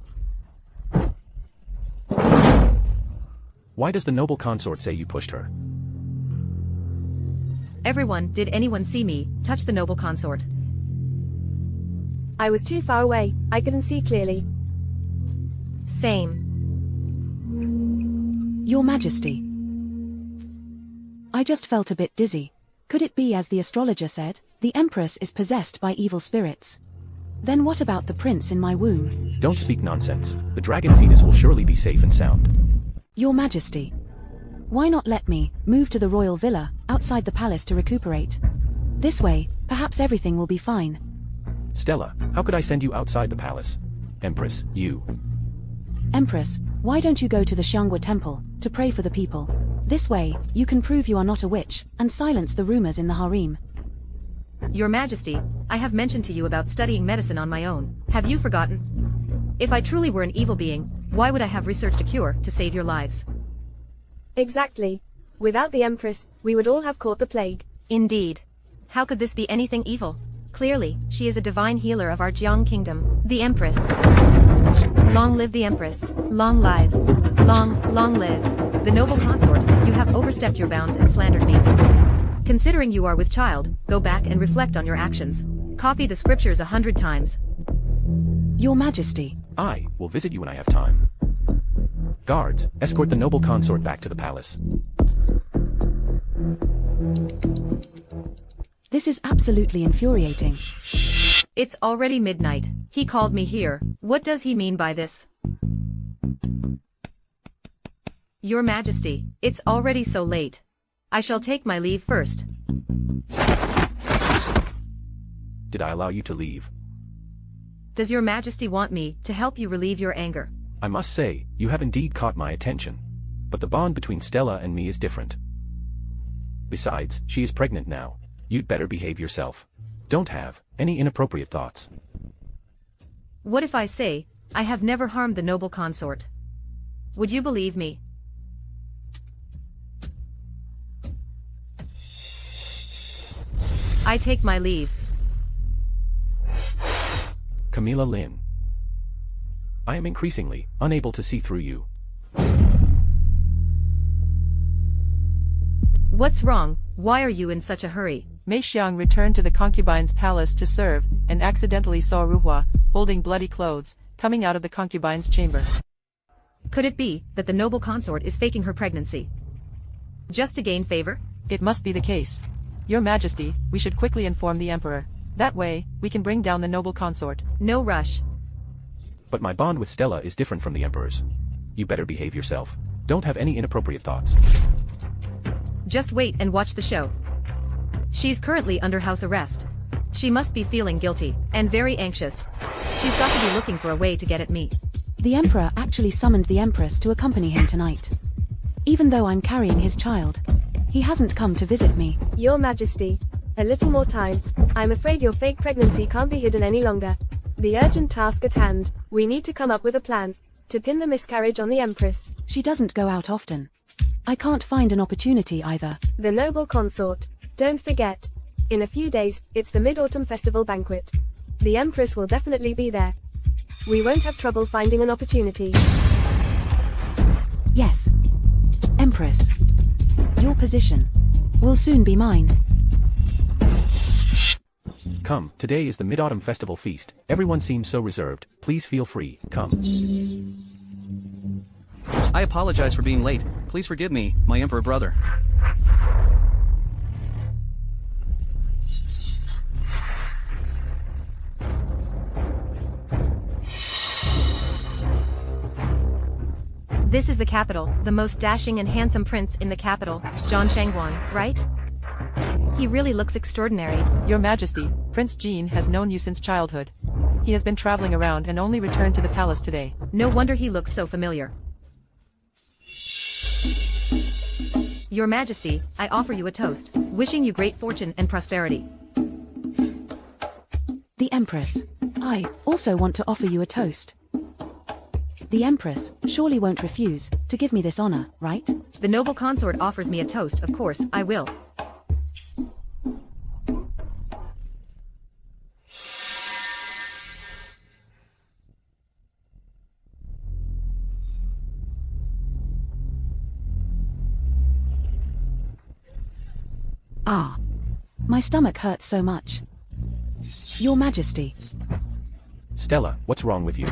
Why does the noble consort say you pushed her? Everyone, did anyone see me touch the noble consort? I was too far away, I couldn't see clearly. Same. Your Majesty, I just felt a bit dizzy. Could it be as the astrologer said, the Empress is possessed by evil spirits? Then what about the prince in my womb? Don't speak nonsense. The dragon fetus will surely be safe and sound. Your Majesty, why not let me move to the royal villa outside the palace to recuperate? This way, perhaps everything will be fine. Stella, how could I send you outside the palace? Empress, you. Empress, why don't you go to the Xiangwa temple to pray for the people? This way, you can prove you are not a witch and silence the rumors in the harem. Your Majesty, I have mentioned to you about studying medicine on my own. Have you forgotten? If I truly were an evil being, why would I have researched a cure to save your lives? Exactly. Without the Empress, we would all have caught the plague. Indeed. How could this be anything evil? Clearly, she is a divine healer of our Jiang kingdom, the Empress. Long live the Empress. Long live. Long live. The noble consort, you have overstepped your bounds and slandered me. Considering you are with child, go back and reflect on your actions. Copy the scriptures 100 times. Your Majesty, I will visit you when I have time. Guards, escort the noble consort back to the palace. this is absolutely infuriating. It's already midnight. He called me here. What does he mean by this? Your Majesty, it's already so late. I shall take my leave first. Did I allow you to leave? Does your Majesty want me to help you relieve your anger? I must say, you have indeed caught my attention. But the bond between Stella and me is different. Besides, she is pregnant now. You'd better behave yourself. Don't have any inappropriate thoughts. What if I say, I have never harmed the noble consort? Would you believe me? I take my leave. Camilla Lin. I am increasingly unable to see through you. What's wrong? Why are you in such a hurry? Mei Xiang returned to the concubine's palace to serve, and accidentally saw Ruhua, holding bloody clothes, coming out of the concubine's chamber. Could it be that the noble consort is faking her pregnancy? Just to gain favor? It must be the case. Your Majesty, we should quickly inform the Emperor. That way, we can bring down the noble consort. No rush. But my bond with Stella is different from the Emperor's. You better behave yourself. Don't have any inappropriate thoughts. Just wait and watch the show. She's currently under house arrest. She must be feeling guilty, and very anxious. She's got to be looking for a way to get at me. The Emperor actually summoned the Empress to accompany him tonight. Even though I'm carrying his child, he hasn't come to visit me. Your Majesty, a little more time. I'm afraid your fake pregnancy can't be hidden any longer. The urgent task at hand, we need to come up with a plan to pin the miscarriage on the Empress. She doesn't go out often. I can't find an opportunity either. The noble consort. Don't forget. In a few days, it's the Mid-Autumn Festival banquet. The Empress will definitely be there. We won't have trouble finding an opportunity. Yes. Empress. Your position will soon be mine. Come, today is the Mid-Autumn Festival feast. Everyone seems so reserved. Please feel free. Come. I apologize for being late. Please forgive me, my Emperor brother. This is the capital, the most dashing and handsome prince in the capital, Zhang Shangguan, right? He really looks extraordinary. Your Majesty, Prince Jean has known you since childhood. He has been traveling around and only returned to the palace today. Your Majesty, I offer you a toast, wishing you great fortune and prosperity. The Empress. I also want to offer you a toast. The Empress surely won't refuse to give me this honor, right? The noble consort offers me a toast, of course, I will. Ah. My stomach hurts so much. Your Majesty. Stella, what's wrong with you?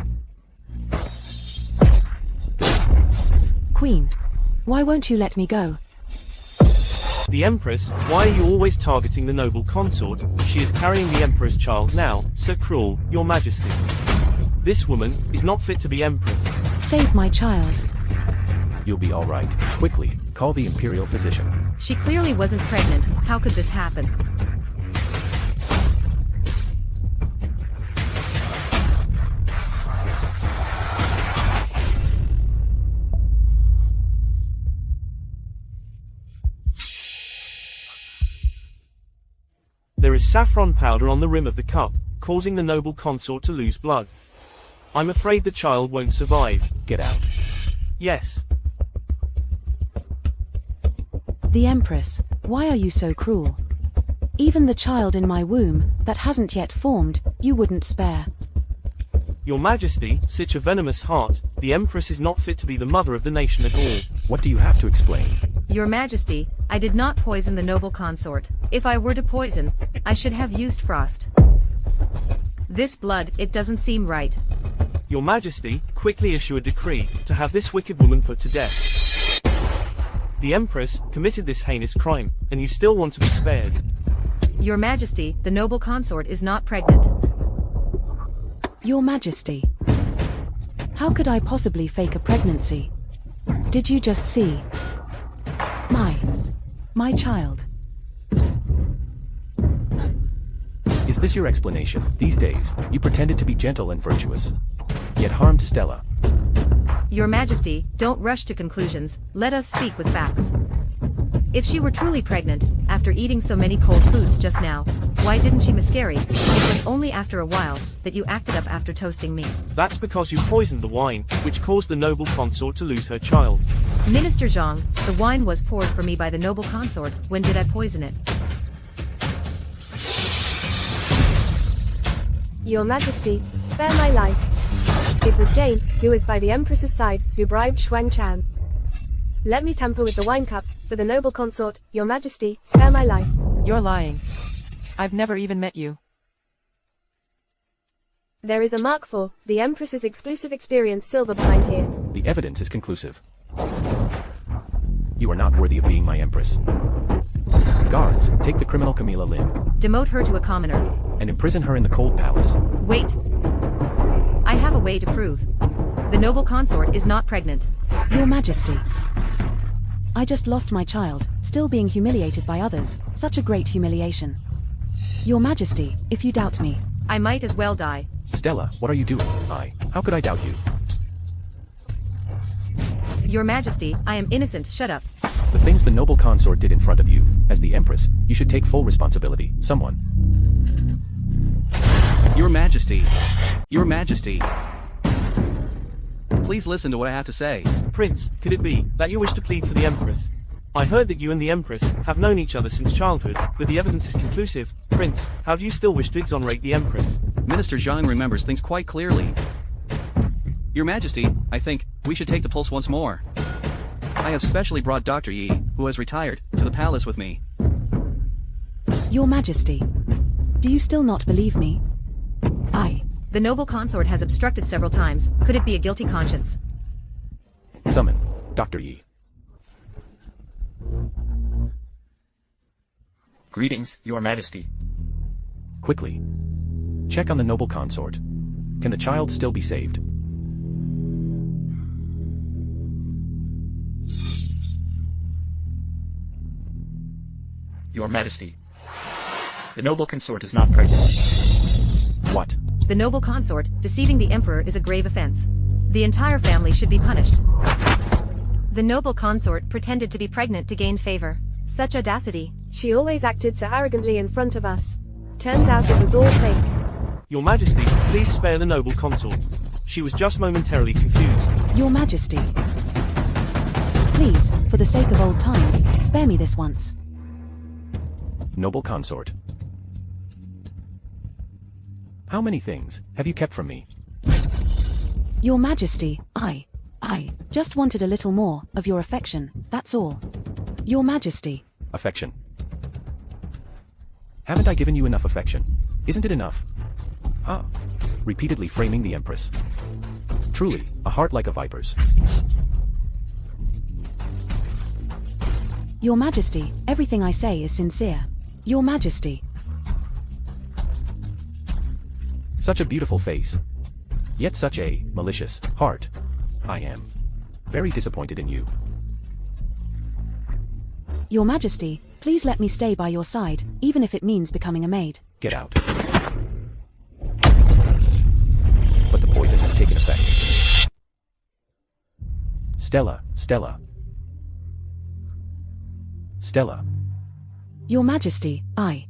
Queen. Why won't you let me go? The Empress, why are you always targeting the noble consort? She is carrying the Emperor's child now, so cruel, Your Majesty. This woman is not fit to be Empress. Save my child. You'll be all right. Quickly, call the imperial physician. She clearly wasn't pregnant, how could this happen? There is saffron powder on the rim of the cup, causing the noble consort to lose blood. I'm afraid the child won't survive. Get out. Yes. The Empress, why are you so cruel? Even the child in my womb, that hasn't yet formed, you wouldn't spare. Your Majesty, such a venomous heart, the Empress is not fit to be the mother of the nation at all. What do you have to explain? Your Majesty, I did not poison the noble consort. If I were to poison, I should have used frost. This blood, it doesn't seem right. Your Majesty, quickly issue a decree to have this wicked woman put to death. The Empress committed this heinous crime, and you still want to be spared. Your Majesty, the noble consort is not pregnant. Your Majesty. How could I possibly fake a pregnancy? Did you just see? My child. Is this your explanation? These days, you pretended to be gentle and virtuous, yet harmed Stella. Your Majesty, don't rush to conclusions, let us speak with facts. If she were truly pregnant, after eating so many cold foods just now, why didn't she miscarry? It was only after a while that you acted up after toasting me. That's because you poisoned the wine, which caused the noble consort to lose her child. Minister Zhang, the wine was poured for me by the noble consort. When did I poison it? Your Majesty, spare my life. It was Jane, who was by the Empress's side, who bribed Shuang Chan. Let me tamper with the wine cup, for the noble consort, Your Majesty, spare my life. You're lying. I've never even met you. There is a mark for the Empress's exclusive experience silver behind here. The evidence is conclusive. You are not worthy of being my Empress. Guards, take the criminal Camila Lin. Demote her to a commoner. And imprison her in the cold palace. Wait. I have a way to prove. The noble consort is not pregnant. Your Majesty. I just lost my child, still being humiliated by others. Such a great humiliation. Your Majesty, if you doubt me. I might as well die. Stella, what are you doing? How could I doubt you? Your Majesty, I am innocent, shut up. The things the noble consort did in front of you, as the Empress, you should take full responsibility. Someone. Your Majesty. Your Majesty. Please listen to what I have to say. Prince, could it be that you wish to plead for the Empress? I heard that you and the Empress have known each other since childhood, but the evidence is conclusive. Prince, how do you still wish to exonerate the Empress? Minister Zhang remembers things quite clearly. Your Majesty, I think we should take the pulse once more. I have specially brought Dr. Yi, who has retired, to the palace with me. Your Majesty. Do you still not believe me? The noble consort has obstructed several times. Could it be a guilty conscience? Summon Dr. Yi. Greetings, Your Majesty. Quickly. Check on the noble consort. Can the child still be saved? Your Majesty. The noble consort is not pregnant. What? The noble consort, deceiving the emperor is a grave offense. The entire family should be punished. The noble consort pretended to be pregnant to gain favor. Such audacity. She always acted so arrogantly in front of us. Turns out it was all fake. Your Majesty, please spare the noble consort. She was just momentarily confused. Your Majesty. Please, for the sake of old times, spare me this once. Noble consort. How many things have you kept from me? Your Majesty, I just wanted a little more of your affection, that's all. Your Majesty. Affection. Haven't I given you enough affection? Isn't it enough? Ah. Repeatedly framing the Empress. Truly, a heart like a viper's. Your Majesty, everything I say is sincere. Your Majesty. Such a beautiful face. Yet such a malicious heart. I am very disappointed in you. Your Majesty, please let me stay by your side, even if it means becoming a maid. Get out. But the poison has taken effect. Stella. Your Majesty, I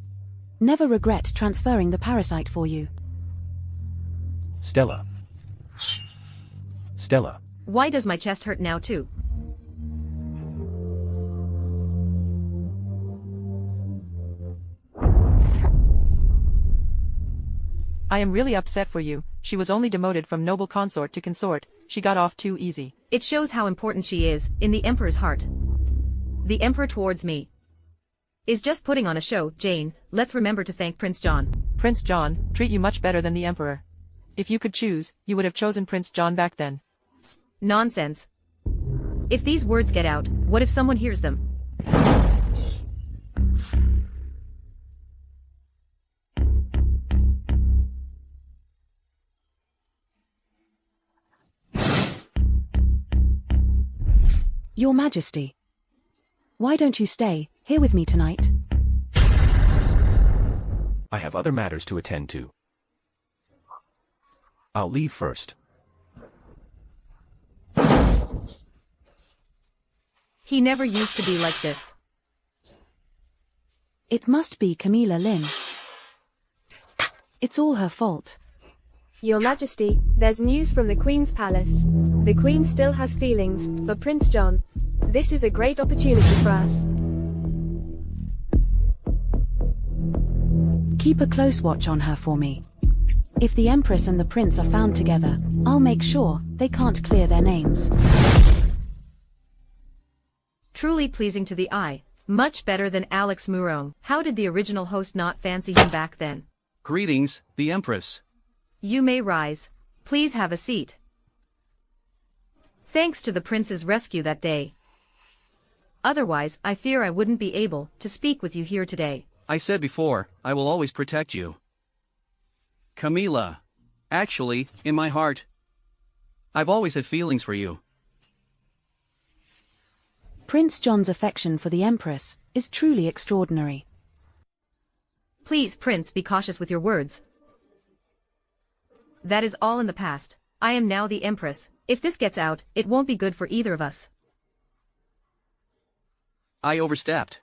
never regret transferring the parasite for you. Stella. Why does my chest hurt now too? I am really upset for you. She was only demoted from noble consort to consort. She got off too easy. It shows how important she is in the Emperor's heart. The Emperor towards me is just putting on a show. Jane, let's remember to thank Prince John. Prince John treat you much better than the Emperor. If you could choose, you would have chosen Prince John back then. Nonsense. If these words get out, what if someone hears them? Your Majesty. Why don't you stay here with me tonight? I have other matters to attend to. I'll leave first. He never used to be like this. It must be Camilla Lin. It's all her fault. Your Majesty, there's news from the Queen's palace. The Queen still has feelings for Prince John. This is a great opportunity for us. Keep a close watch on her for me. If the Empress and the Prince are found together, I'll make sure they can't clear their names. Truly pleasing to the eye. Much better than Alex Murong. How did the original host not fancy him back then? Greetings, the Empress. You may rise. Please have a seat. Thanks to the prince's rescue that day. Otherwise, I fear I wouldn't be able to speak with you here today. I said before, I will always protect you. Camilla. Actually, in my heart, I've always had feelings for you. Prince John's affection for the Empress is truly extraordinary. Please, Prince, be cautious with your words. That is all in the past. I am now the Empress. If this gets out, it won't be good for either of us. I overstepped.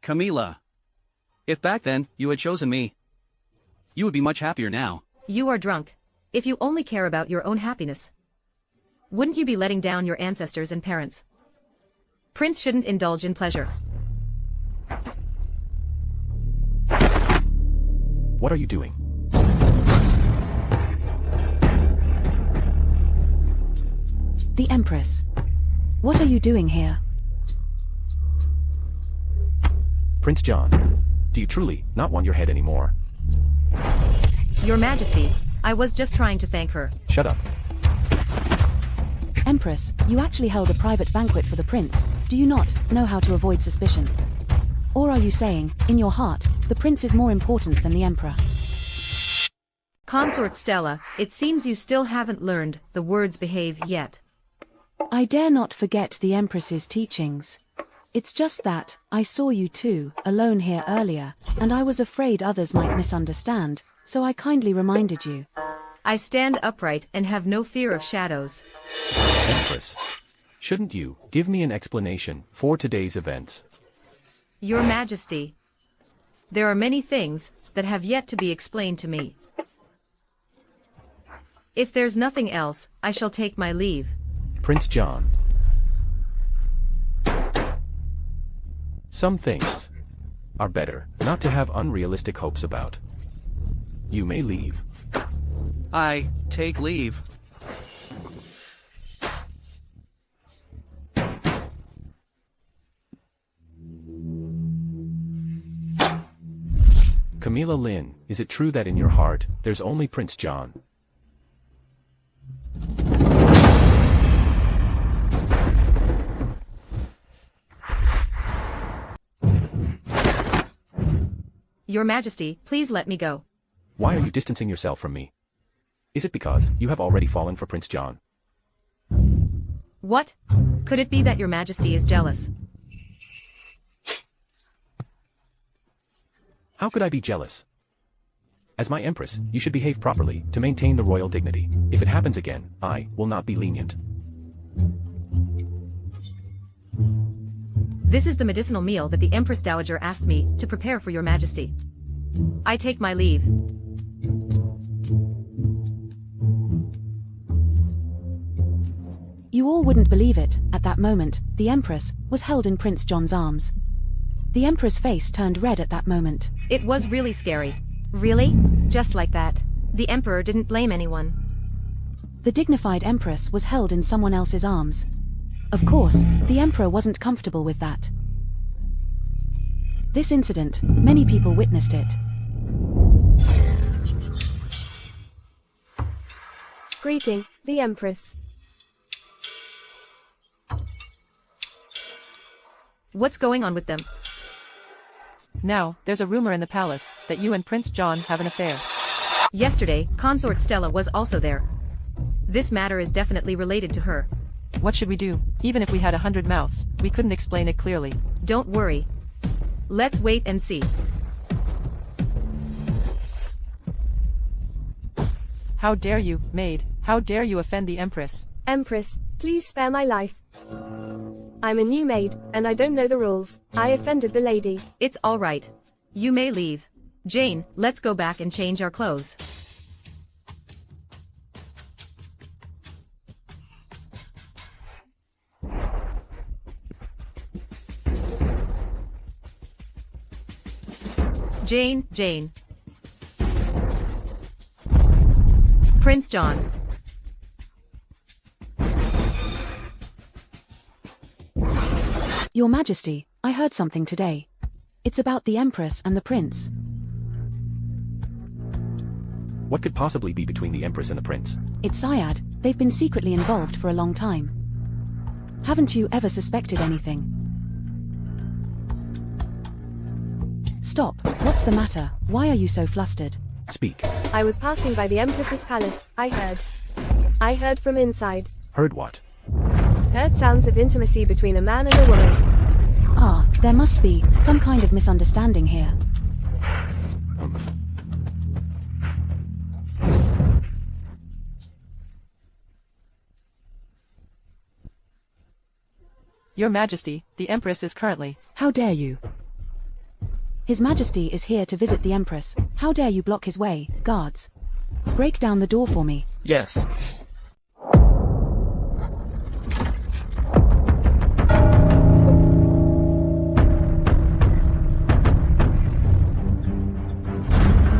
Camilla. If back then you had chosen me, you would be much happier now. You are drunk. If you only care about your own happiness, wouldn't you be letting down your ancestors and parents? Prince shouldn't indulge in pleasure. What are you doing? The Empress. What are you doing here? Prince John, do you truly not want your head anymore? Your Majesty, I was just trying to thank her. Shut up. Empress, you actually held a private banquet for the prince. Do you not know how to avoid suspicion? Or are you saying, in your heart, the prince is more important than the emperor? Consort Stella, it seems you still haven't learned the words behave yet. I dare not forget the empress's teachings. It's just that, I saw you two, alone here earlier, and I was afraid others might misunderstand, so I kindly reminded you. I stand upright and have no fear of shadows. Empress. Shouldn't you give me an explanation for today's events? Your Majesty. There are many things that have yet to be explained to me. If there's nothing else, I shall take my leave. Prince John. Some things are better not to have unrealistic hopes about. You may leave. I take leave. Camilla Lin, is it true that in your heart, there's only Prince John? Your Majesty, please let me go. Why are you distancing yourself from me? Is it because you have already fallen for Prince John? What? Could it be that your Majesty is jealous? How could I be jealous? As my empress, you should behave properly to maintain the royal dignity. If it happens again, I will not be lenient. This is the medicinal meal that the Empress Dowager asked me to prepare for your Majesty. I take my leave. You all wouldn't believe it, at that moment, the Empress was held in Prince John's arms. The Emperor's face turned red at that moment. It was really scary. Really? Just like that. The Emperor didn't blame anyone. The dignified Empress was held in someone else's arms. Of course, the Emperor wasn't comfortable with that. This incident, many people witnessed it. Greeting, the Empress. What's going on with them? Now, there's a rumor in the palace that you and Prince John have an affair. Yesterday, Consort Stella was also there. This matter is definitely related to her. What should we do? Even if we had 100 mouths, we couldn't explain it clearly. Don't worry. Let's wait and see. How dare you, maid? How dare you offend the Empress? Empress, please spare my life. I'm a new maid, and I don't know the rules. I offended the lady. It's all right. You may leave. Jane, let's go back and change our clothes. Jane. Prince John. Your Majesty, I heard something today. It's about the Empress and the Prince. What could possibly be between the Empress and the Prince? It's Syad, they've been secretly involved for a long time. Haven't you ever suspected anything? Stop, what's the matter? Why are you so flustered? Speak. I was passing by the Empress's palace. I heard from inside. Heard what? Heard sounds of intimacy between a man and a woman. Ah, there must be some kind of misunderstanding here. Your Majesty, the Empress is currently... How dare you? His Majesty is here to visit the Empress. How dare you block his way, guards? Break down the door for me. Yes.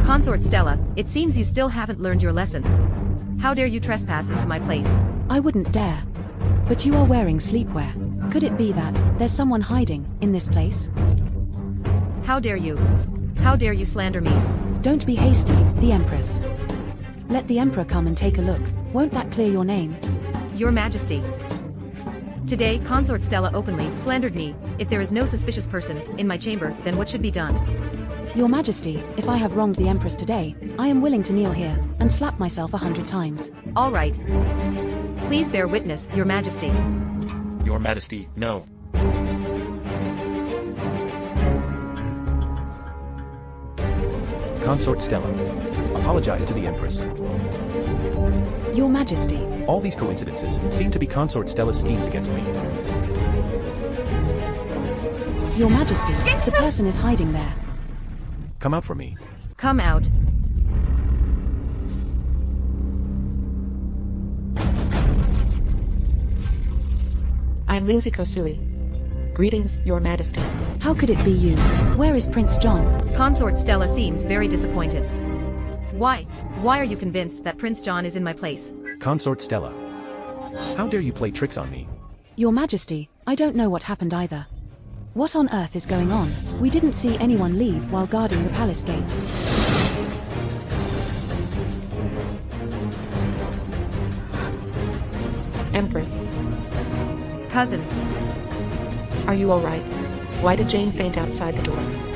Consort Stella, it seems you still haven't learned your lesson. How dare you trespass into my place? I wouldn't dare. But you are wearing sleepwear. Could it be that there's someone hiding in this place? How dare you? How dare you slander me? Don't be hasty, the Empress. Let the Emperor come and take a look. Won't that clear your name? Your Majesty. Today, Consort Stella openly slandered me. If there is no suspicious person in my chamber, then what should be done? Your Majesty, if I have wronged the Empress today, I am willing to kneel here and slap myself 100 times. All right. Please bear witness, Your Majesty. Your Majesty, no. Consort Stella. Apologize to the Empress. Your Majesty. All these coincidences seem to be Consort Stella's schemes against me. Your Majesty, the person is hiding there. Come out for me. Come out. I'm Lindsay Kosui. Greetings, Your Majesty. How could it be you? Where is Prince John? Consort Stella seems very disappointed. Why? Why are you convinced that Prince John is in my place? Consort Stella. How dare you play tricks on me? Your Majesty, I don't know what happened either. What on earth is going on? We didn't see anyone leave while guarding the palace gate. Empress, Cousin, are you alright? Why did Jane faint outside the door?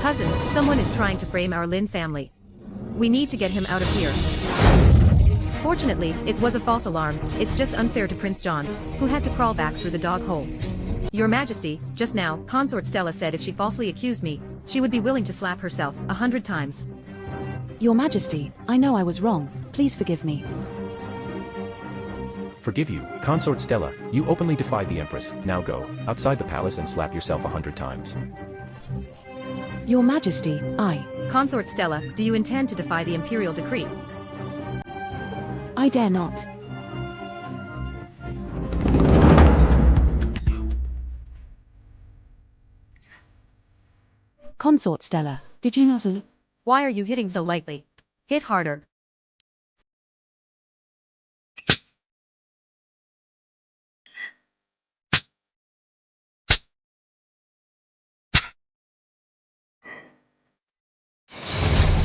cousin, someone is trying to frame our Lin family. We need to get him out of here. Fortunately, it was a false alarm. It's just unfair to Prince John, who had to crawl back through the dog hole. Your Majesty, just now, Consort Stella said if she falsely accused me, she would be willing to slap herself 100 times. Your Majesty, I know I was wrong. Please forgive me. Forgive you, Consort Stella. You openly defied the Empress. Now go outside the palace and slap yourself 100 times. Your Majesty, Consort Stella, do you intend to defy the imperial decree? I dare not. Consort Stella, did you not? Why are you hitting so lightly? Hit harder.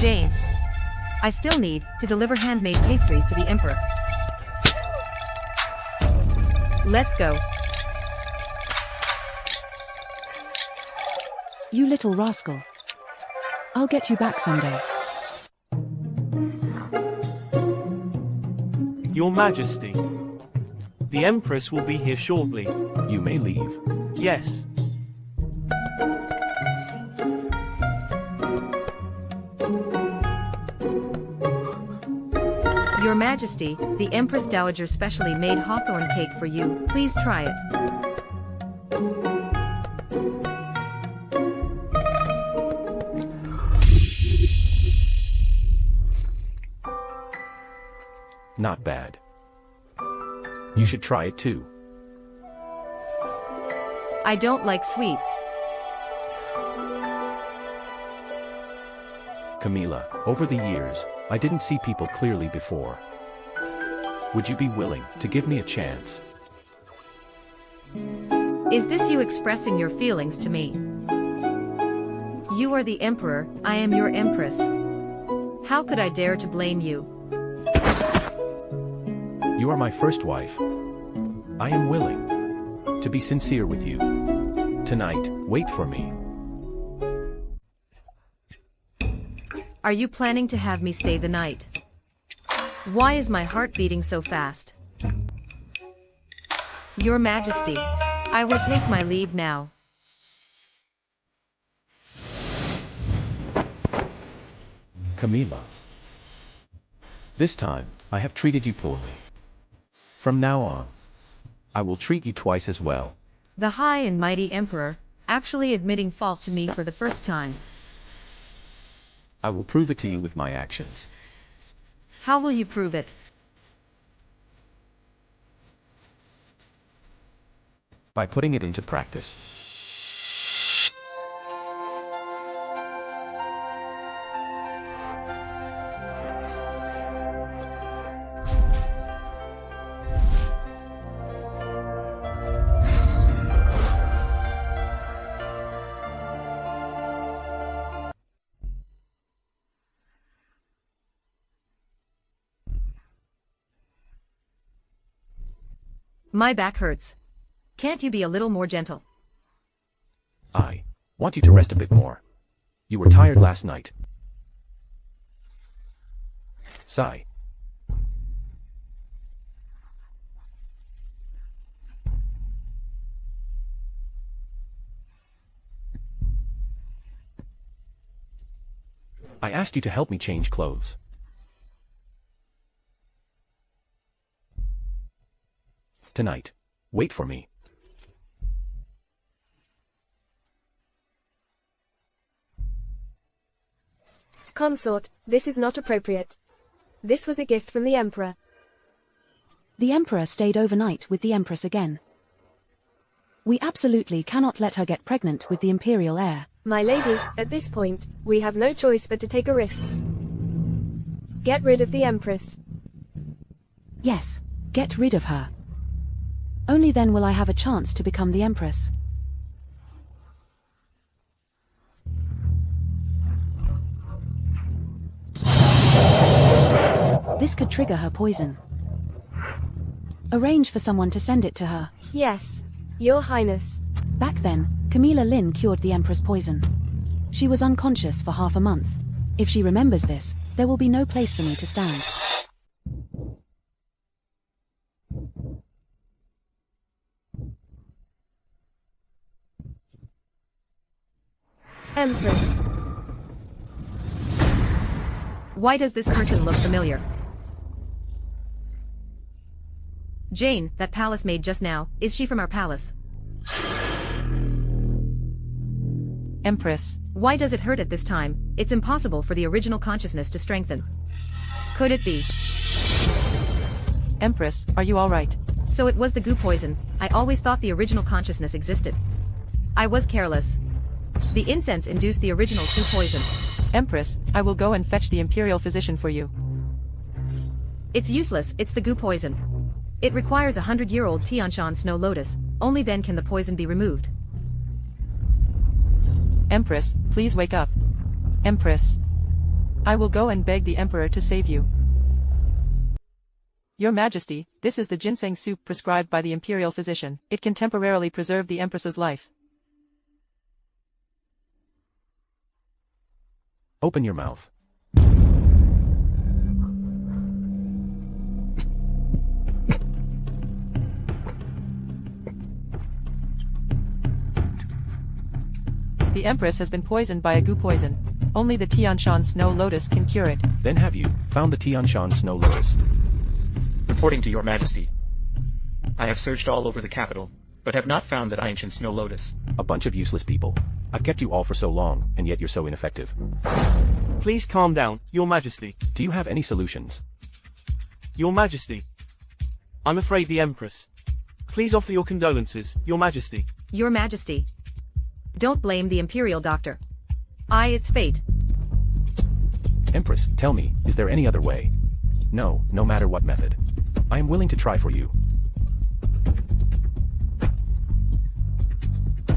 Jane, I still need to deliver handmade pastries to the Emperor. Let's go. You little rascal. I'll get you back someday. Your Majesty, the Empress will be here shortly. You may leave. Yes. Your Majesty, the Empress Dowager specially made hawthorn cake for you. Please try it. Not bad. You should try it too. I don't like sweets. Camila, over the years, I didn't see people clearly before. Would you be willing to give me a chance? Is this you expressing your feelings to me? You are the Emperor, I am your Empress. How could I dare to blame you? You are my first wife. I am willing to be sincere with you. Tonight, wait for me. Are you planning to have me stay the night? Why is my heart beating so fast? Your Majesty, I will take my leave now. Camila. This time, I have treated you poorly. From now on, I will treat you twice as well. The high and mighty Emperor, actually admitting fault to me for the first time. I will prove it to you with my actions. How will you prove it? By putting it into practice. My back hurts. Can't you be a little more gentle? I want you to rest a bit more. You were tired last night. Sigh. I asked you to help me change clothes. tonight. Wait for me. Consort, this is not appropriate. This was a gift from the Emperor. The Emperor stayed overnight with the Empress again. We absolutely cannot let her get pregnant with the imperial heir. My lady, at this point, we have no choice but to take a risk. Get rid of the Empress. Yes, get rid of her. Only then will I have a chance to become the Empress. This could trigger her poison. Arrange for someone to send it to her. Yes, Your Highness. Back then, Camilla Lin cured the Emperor's poison. She was unconscious for half a month. If she remembers this, there will be no place for me to stand. Empress. Why does this person look familiar? Jane, that palace maid just now, is she from our palace? Empress. Why does it hurt at this time? It's impossible for the original consciousness to strengthen. Could it be? Empress, are you alright? So it was the goo poison. I always thought the original consciousness existed. I was careless. The incense induced the original goo poison. Empress, I will go and fetch the imperial physician for you. It's useless, it's the goo poison. It requires a 100-year-old Tianshan snow lotus, only then can the poison be removed. Empress, please wake up. Empress. I will go and beg the Emperor to save you. Your Majesty, this is the ginseng soup prescribed by the imperial physician. It can temporarily preserve the Empress's life. Open your mouth. The Empress has been poisoned by a goo poison. Only the Tianshan snow lotus can cure it. Then have you found the Tianshan snow lotus? Reporting to your majesty. I have searched all over the capital, but have not found that ancient snow lotus. A bunch of useless people. I've kept you all for so long, and yet you're so ineffective. Please calm down, Your Majesty. Do you have any solutions? Your Majesty. I'm afraid the Empress. Please offer your condolences, Your Majesty. Your Majesty. Don't blame the imperial doctor. It's fate. Empress, tell me, is there any other way? No, no matter what method. I am willing to try for you.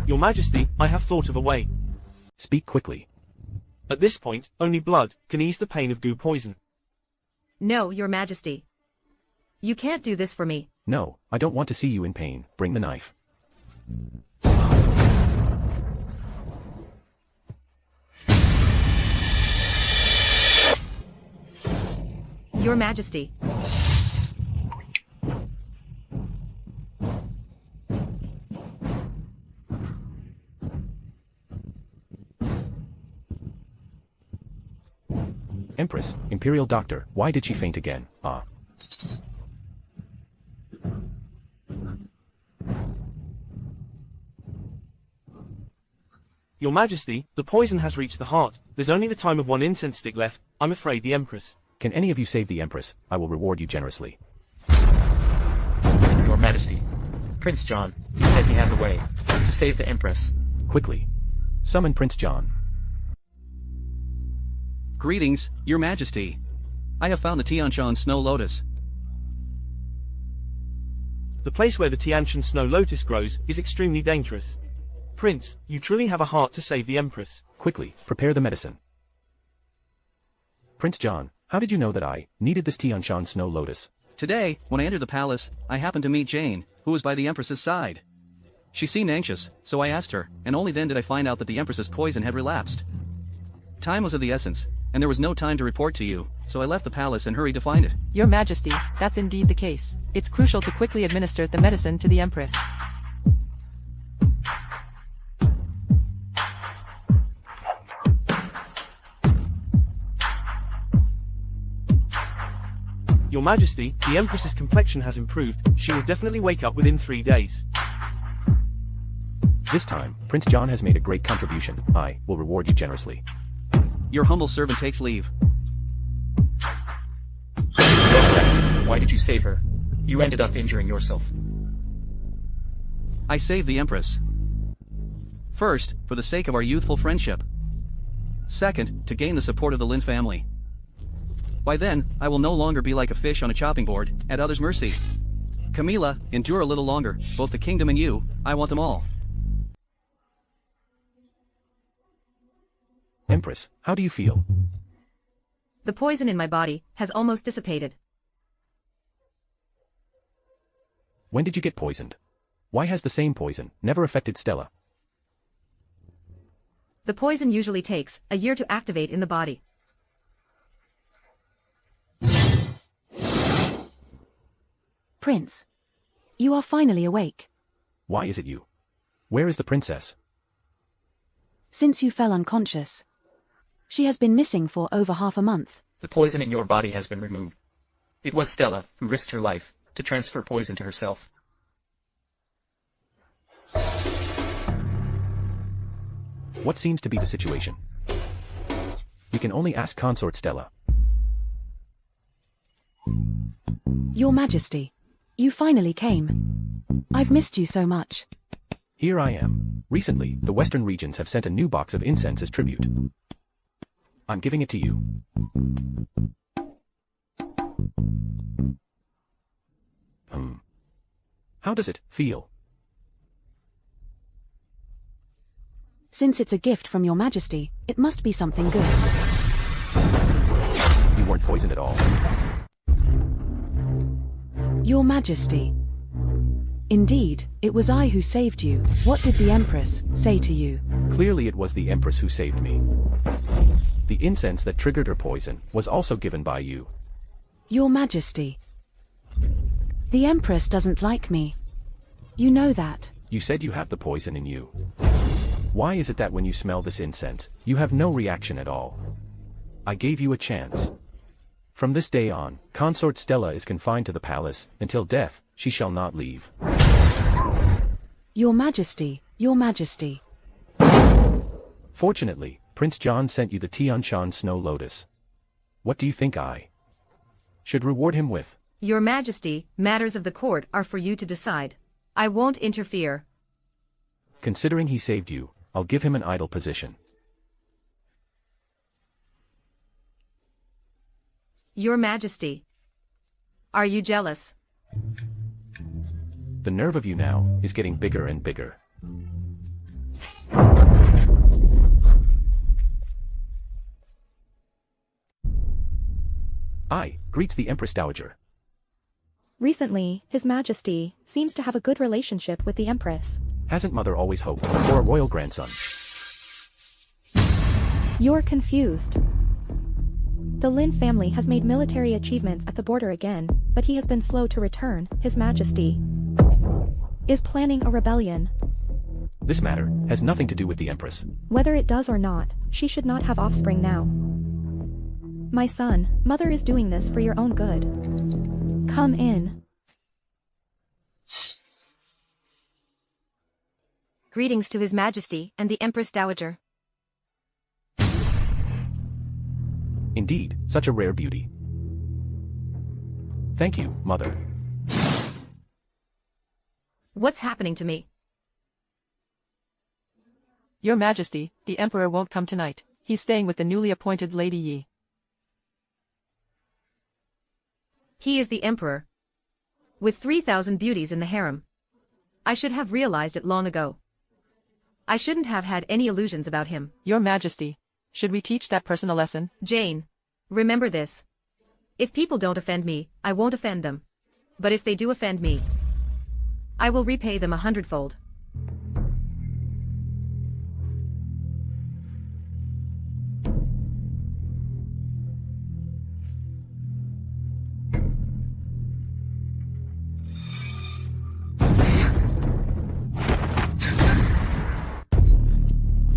Your Majesty, I have thought of a way. Speak quickly. At this point, only blood can ease the pain of goo poison. No, Your Majesty. You can't do this for me. No, I don't want to see you in pain. Bring the knife. Your Majesty. Empress, Imperial Doctor, why did she faint again? Your Majesty, the poison has reached the heart. There's only the time of one incense stick left. I'm afraid the Empress. Can any of you save the Empress? I will reward you generously. Your Majesty. Prince John, he said he has a way to save the Empress. Quickly. Summon Prince John. Greetings, Your Majesty. I have found the Tianshan snow lotus. The place where the Tianshan snow lotus grows is extremely dangerous. Prince, you truly have a heart to save the Empress. Quickly, prepare the medicine. Prince John, how did you know that I needed this Tianshan snow lotus? Today, when I entered the palace, I happened to meet Jane, who was by the Empress's side. She seemed anxious, so I asked her, and only then did I find out that the Empress's poison had relapsed. Time was of the essence, and there was no time to report to you, so I left the palace and hurried to find it. Your Majesty, that's indeed the case. It's crucial to quickly administer the medicine to the Empress. Your Your Majesty, the Empress's complexion has improved, she will definitely wake up within 3 days. This time, Prince John has made a great contribution. I will reward you generously. Your humble servant takes leave. Why did you save her? You ended up injuring yourself. I saved the Empress. First, for the sake of our youthful friendship. Second, to gain the support of the Lin family. By then, I will no longer be like a fish on a chopping board, at others' mercy. Camila, endure a little longer, both the kingdom and you, I want them all. Empress, how do you feel? The poison in my body has almost dissipated. When did you get poisoned? Why has the same poison never affected Stella? The poison usually takes a year to activate in the body. Prince. You are finally awake. Why is it you? Where is the princess? Since you fell unconscious. She has been missing for over half a month. The poison in your body has been removed. It was Stella who risked her life to transfer poison to herself. What seems to be the situation? We can only ask Consort Stella. Your Majesty. You finally came. I've missed you so much. Here I am. Recently, the Western regions have sent a new box of incense as tribute. I'm giving it to you. How does it feel? Since it's a gift from Your Majesty, it must be something good. You weren't poisoned at all. Your Majesty. Indeed, it was I who saved you. What did the Empress say to you? Clearly it was the Empress who saved me. The incense that triggered her poison was also given by you. Your Majesty. The Empress doesn't like me. You know that. You said you have the poison in you. Why is it that when you smell this incense, you have no reaction at all? I gave you a chance. From this day on, Consort Stella is confined to the palace. Until death, she shall not leave. Your Majesty, Your Majesty. Fortunately, Prince John sent you the Tianshan Snow Lotus. What do you think I should reward him with? Your Majesty, matters of the court are for you to decide. I won't interfere. Considering he saved you, I'll give him an idle position. Your Majesty. Are you jealous? The nerve of you now is getting bigger and bigger. I greets the Empress Dowager. Recently, His Majesty seems to have a good relationship with the Empress. Hasn't Mother always hoped for a royal grandson? You're confused. The Lin family has made military achievements at the border again, but he has been slow to return. His Majesty is planning a rebellion. This matter has nothing to do with the Empress. Whether it does or not, she should not have offspring now. My son, Mother is doing this for your own good. Come in. Greetings to His Majesty and the Empress Dowager. Indeed, such a rare beauty. Thank you, Mother. What's happening to me? Your Majesty, the Emperor won't come tonight. He's staying with the newly appointed Lady Yi. He is the Emperor. With 3,000 beauties in the harem. I should have realized it long ago. I shouldn't have had any illusions about him. Your Majesty, should we teach that person a lesson? Jane, remember this. If people don't offend me, I won't offend them. But if they do offend me, I will repay them 100-fold.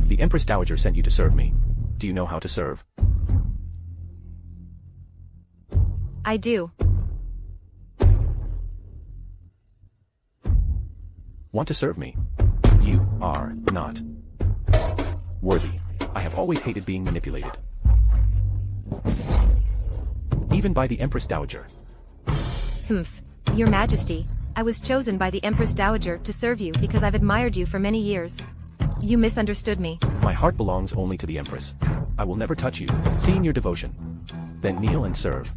The Empress Dowager sent you to serve me. Do you know how to serve? I do. Want to serve me? You are not worthy. I have always hated being manipulated. Even by the Empress Dowager. Humph. Your Majesty, I was chosen by the Empress Dowager to serve you because I've admired you for many years. You misunderstood me. My heart belongs only to the Empress. I will never touch you, seeing your devotion. Then kneel and serve.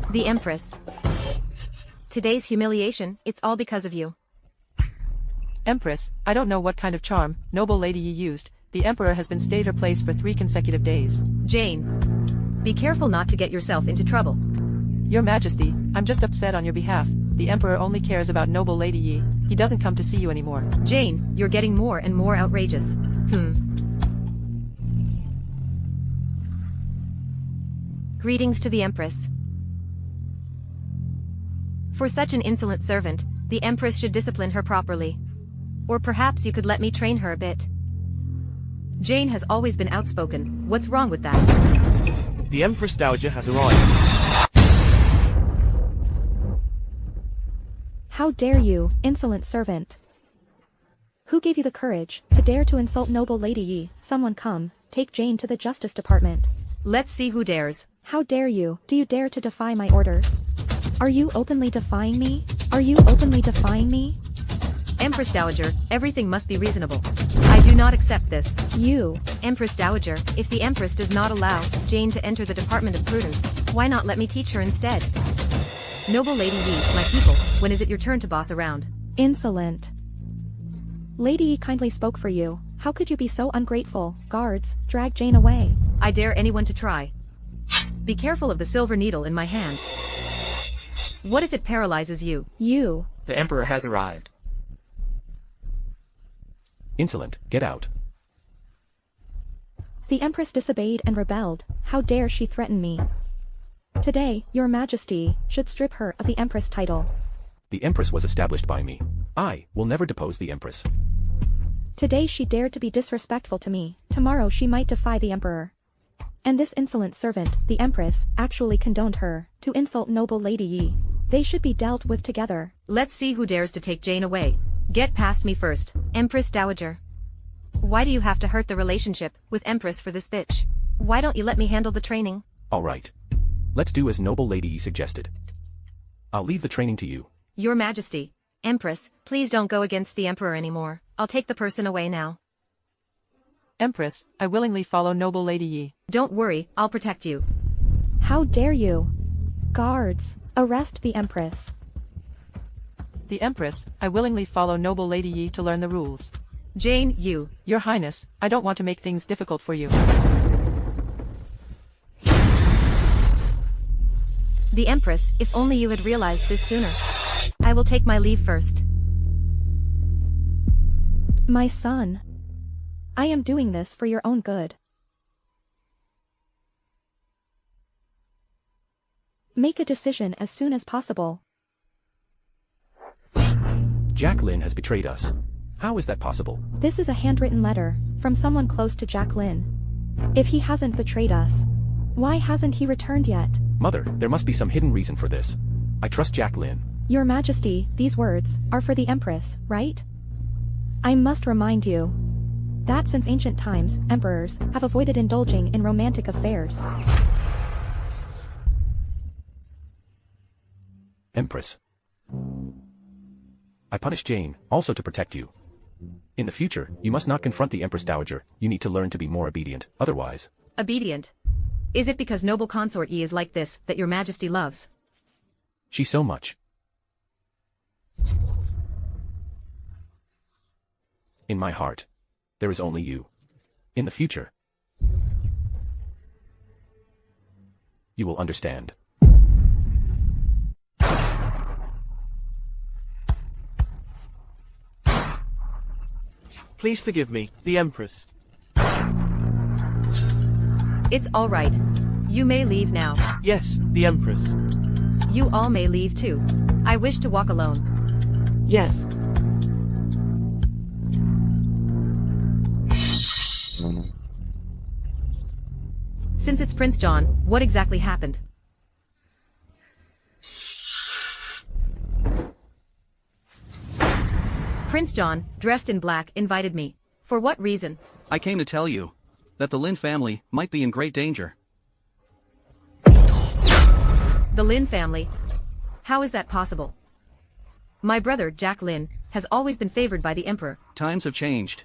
The Empress. Today's humiliation, it's all because of you. Empress, I don't know what kind of charm, noble lady you used. The Emperor has been stayed her place for 3 consecutive days. Jane. Be careful not to get yourself into trouble. Your Majesty, I'm just upset on your behalf. The Emperor only cares about noble Lady Yi. He doesn't come to see you anymore. Jane, you're getting more and more outrageous. Greetings to the Empress. For such an insolent servant, the Empress should discipline her properly. Or perhaps you could let me train her a bit. Jane has always been outspoken. What's wrong with that? The Empress Dowager has arrived. How dare you, insolent servant? Who gave you the courage to dare to insult noble Lady Yi? Someone come, take Jane to the Justice Department. Let's see who dares. How dare you? Do you dare to defy my orders? Are you openly defying me? Are you openly defying me? Empress Dowager, everything must be reasonable. I do not accept this. You. Empress Dowager, if the Empress does not allow Jane to enter the Department of Prudence, why not let me teach her instead? Noble Lady Yi, my people, when is it your turn to boss around? Insolent. Lady Yi kindly spoke for you. How could you be so ungrateful? Guards, drag Jane away. I dare anyone to try. Be careful of the silver needle in my hand. What if it paralyzes you? You. The Emperor has arrived. Insolent, get out. The Empress disobeyed and rebelled. How dare she threaten me? Today, your Majesty should strip her of the Empress title. The Empress was established by me. I will never depose the Empress. Today she dared to be disrespectful to me. Tomorrow she might defy the Emperor. And this insolent servant, the Empress, actually condoned her to insult noble Lady Yi. They should be dealt with together. Let's see who dares to take Jane away. Get past me first. Empress Dowager. Why do you have to hurt the relationship with Empress for this bitch? Why don't you let me handle the training? All right. Let's do as noble Lady Yi suggested. I'll leave the training to you. Your Majesty. Empress, please don't go against the Emperor anymore. I'll take the person away now. Empress, I willingly follow noble Lady Yi. Don't worry, I'll protect you. How dare you? Guards, arrest the Empress. The Empress, I willingly follow noble Lady Yi to learn the rules. Jane, you. Your Highness, I don't want to make things difficult for you. The Empress, if only you had realized this sooner. I will take my leave first. My son. I am doing this for your own good. Make a decision as soon as possible. Jacqueline has betrayed us. How is that possible? This is a handwritten letter from someone close to Jacqueline. If he hasn't betrayed us, why hasn't he returned yet? Mother, there must be some hidden reason for this. I trust Jacqueline. Your Majesty, these words are for the Empress, right? I must remind you that since ancient times, emperors have avoided indulging in romantic affairs. Empress. I punish Jane, also to protect you. In the future, you must not confront the Empress Dowager. You need to learn to be more obedient, otherwise. Obedient? Is it because noble Consort Yi is like this that your Majesty loves? She so much. In my heart, there is only you. In the future, you will understand. Please forgive me, the Empress. It's all right. You may leave now. Yes, the Empress. You all may leave too. I wish to walk alone. Yes. Since it's Prince John, what exactly happened? Prince John, dressed in black, invited me. For what reason? I came to tell you that the Lin family might be in great danger. The Lin family? How is that possible? My brother, Jack Lin, has always been favored by the emperor. Times have changed.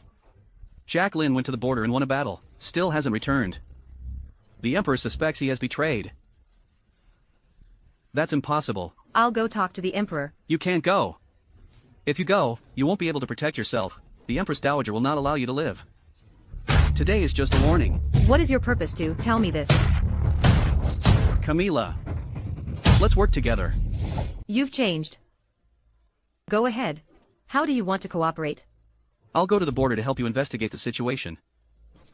Jack Lin went to the border and won a battle, still hasn't returned. The emperor suspects he has betrayed. That's impossible. I'll go talk to the emperor. You can't go. If you go, you won't be able to protect yourself. The Empress Dowager will not allow you to live. Today is just a warning. What is your purpose to tell me this? Camila, let's work together. You've changed. Go ahead. How do you want to cooperate? I'll go to the border to help you investigate the situation.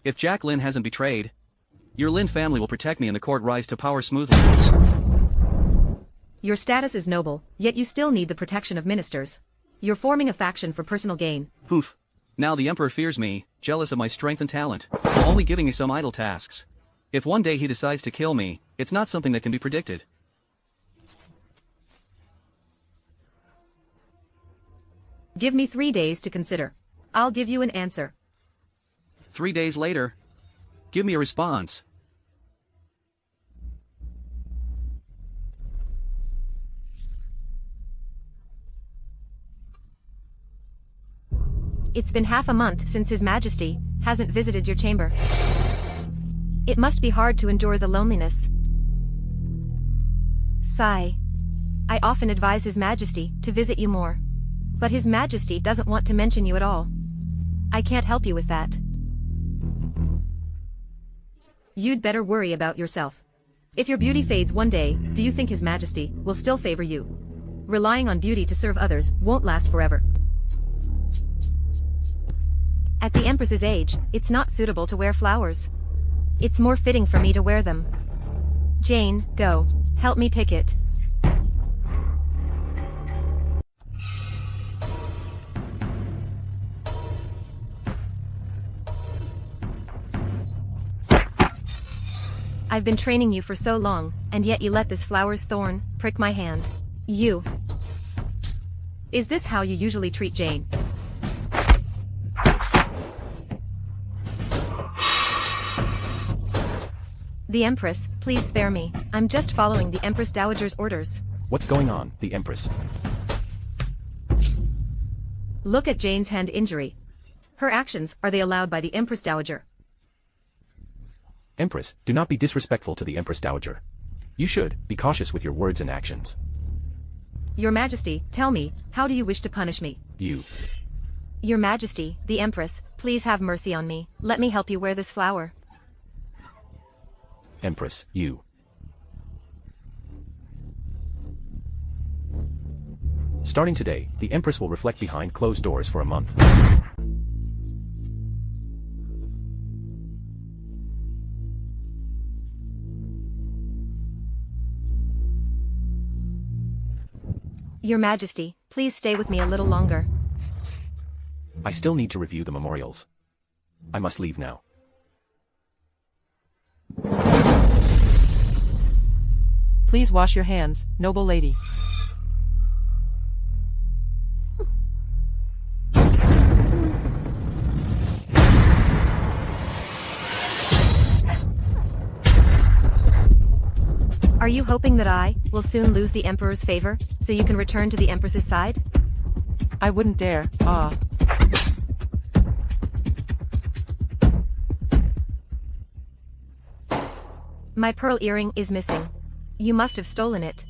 If Jack Lin hasn't betrayed, your Lin family will protect me and the court rise to power smoothly. Your status is noble, yet you still need the protection of ministers. You're forming a faction for personal gain. Poof. Now the emperor fears me, jealous of my strength and talent, only giving me some idle tasks. If one day he decides to kill me, it's not something that can be predicted. Give me 3 days to consider. I'll give you an answer. 3 days later, give me a response. It's been half a month since His Majesty hasn't visited your chamber. It must be hard to endure the loneliness. Sigh. I often advise His Majesty to visit you more. But His Majesty doesn't want to mention you at all. I can't help you with that. You'd better worry about yourself. If your beauty fades one day, do you think His Majesty will still favor you? Relying on beauty to serve others won't last forever. At the Empress's age, it's not suitable to wear flowers. It's more fitting for me to wear them. Jane, go. Help me pick it. I've been training you for so long, and yet you let this flower's thorn prick my hand. You. Is this how you usually treat Jane? The Empress, please spare me. I'm just following the Empress Dowager's orders. What's going on, the Empress? Look at Jane's hand injury. Her actions, are they allowed by the Empress Dowager? Empress, do not be disrespectful to the Empress Dowager. You should be cautious with your words and actions. Your Majesty, tell me, how do you wish to punish me? You. Your Majesty, the Empress, please have mercy on me. Let me help you wear this flower. Empress, you. Starting today, the Empress will reflect behind closed doors for a month. Your Majesty, please stay with me a little longer. I still need to review the memorials. I must leave now. Please wash your hands, noble lady. Are you hoping that I will soon lose the Emperor's favor, so you can return to the Empress's side? I wouldn't dare, ah. My pearl earring is missing. You must have stolen it.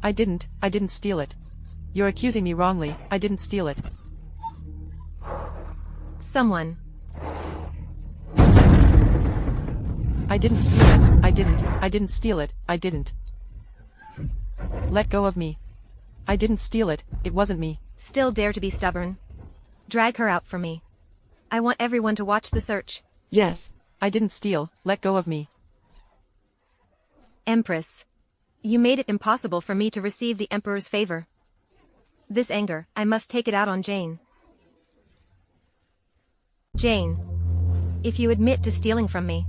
I didn't steal it. You're accusing me wrongly, I didn't steal it. Someone. I didn't steal it, I didn't steal it, I didn't. Let go of me. I didn't steal it, it wasn't me. Still dare to be stubborn. Drag her out for me. I want everyone to watch the search. Yes. I didn't steal, let go of me. Empress. You made it impossible for me to receive the Emperor's favor. This anger, I must take it out on Jane. Jane. If you admit to stealing from me,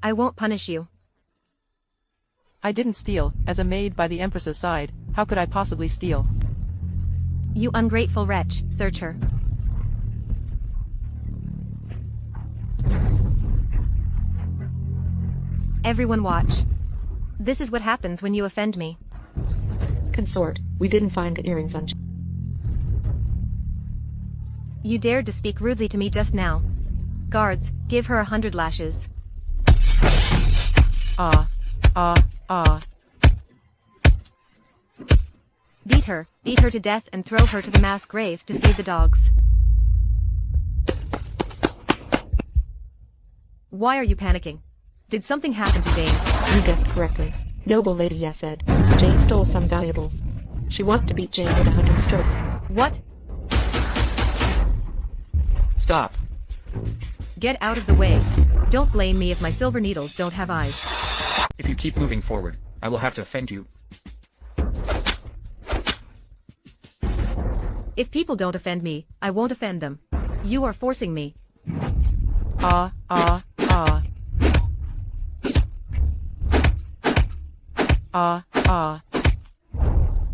I won't punish you. I didn't steal, as a maid by the Empress's side, how could I possibly steal? You ungrateful wretch, search her. Everyone watch. This is what happens when you offend me. Consort, we didn't find the earrings on... You dared to speak rudely to me just now. Guards, give her 100 lashes. Ah. Beat her to death and throw her to the mass grave to feed the dogs. Why are you panicking? Did something happen to Jane? You guessed correctly. Noble lady, yes, said. Jane stole some valuables. She wants to beat Jane with 100 strokes. What? Stop. Get out of the way. Don't blame me if my silver needles don't have eyes. If you keep moving forward, I will have to offend you. If people don't offend me, I won't offend them. You are forcing me. Ah.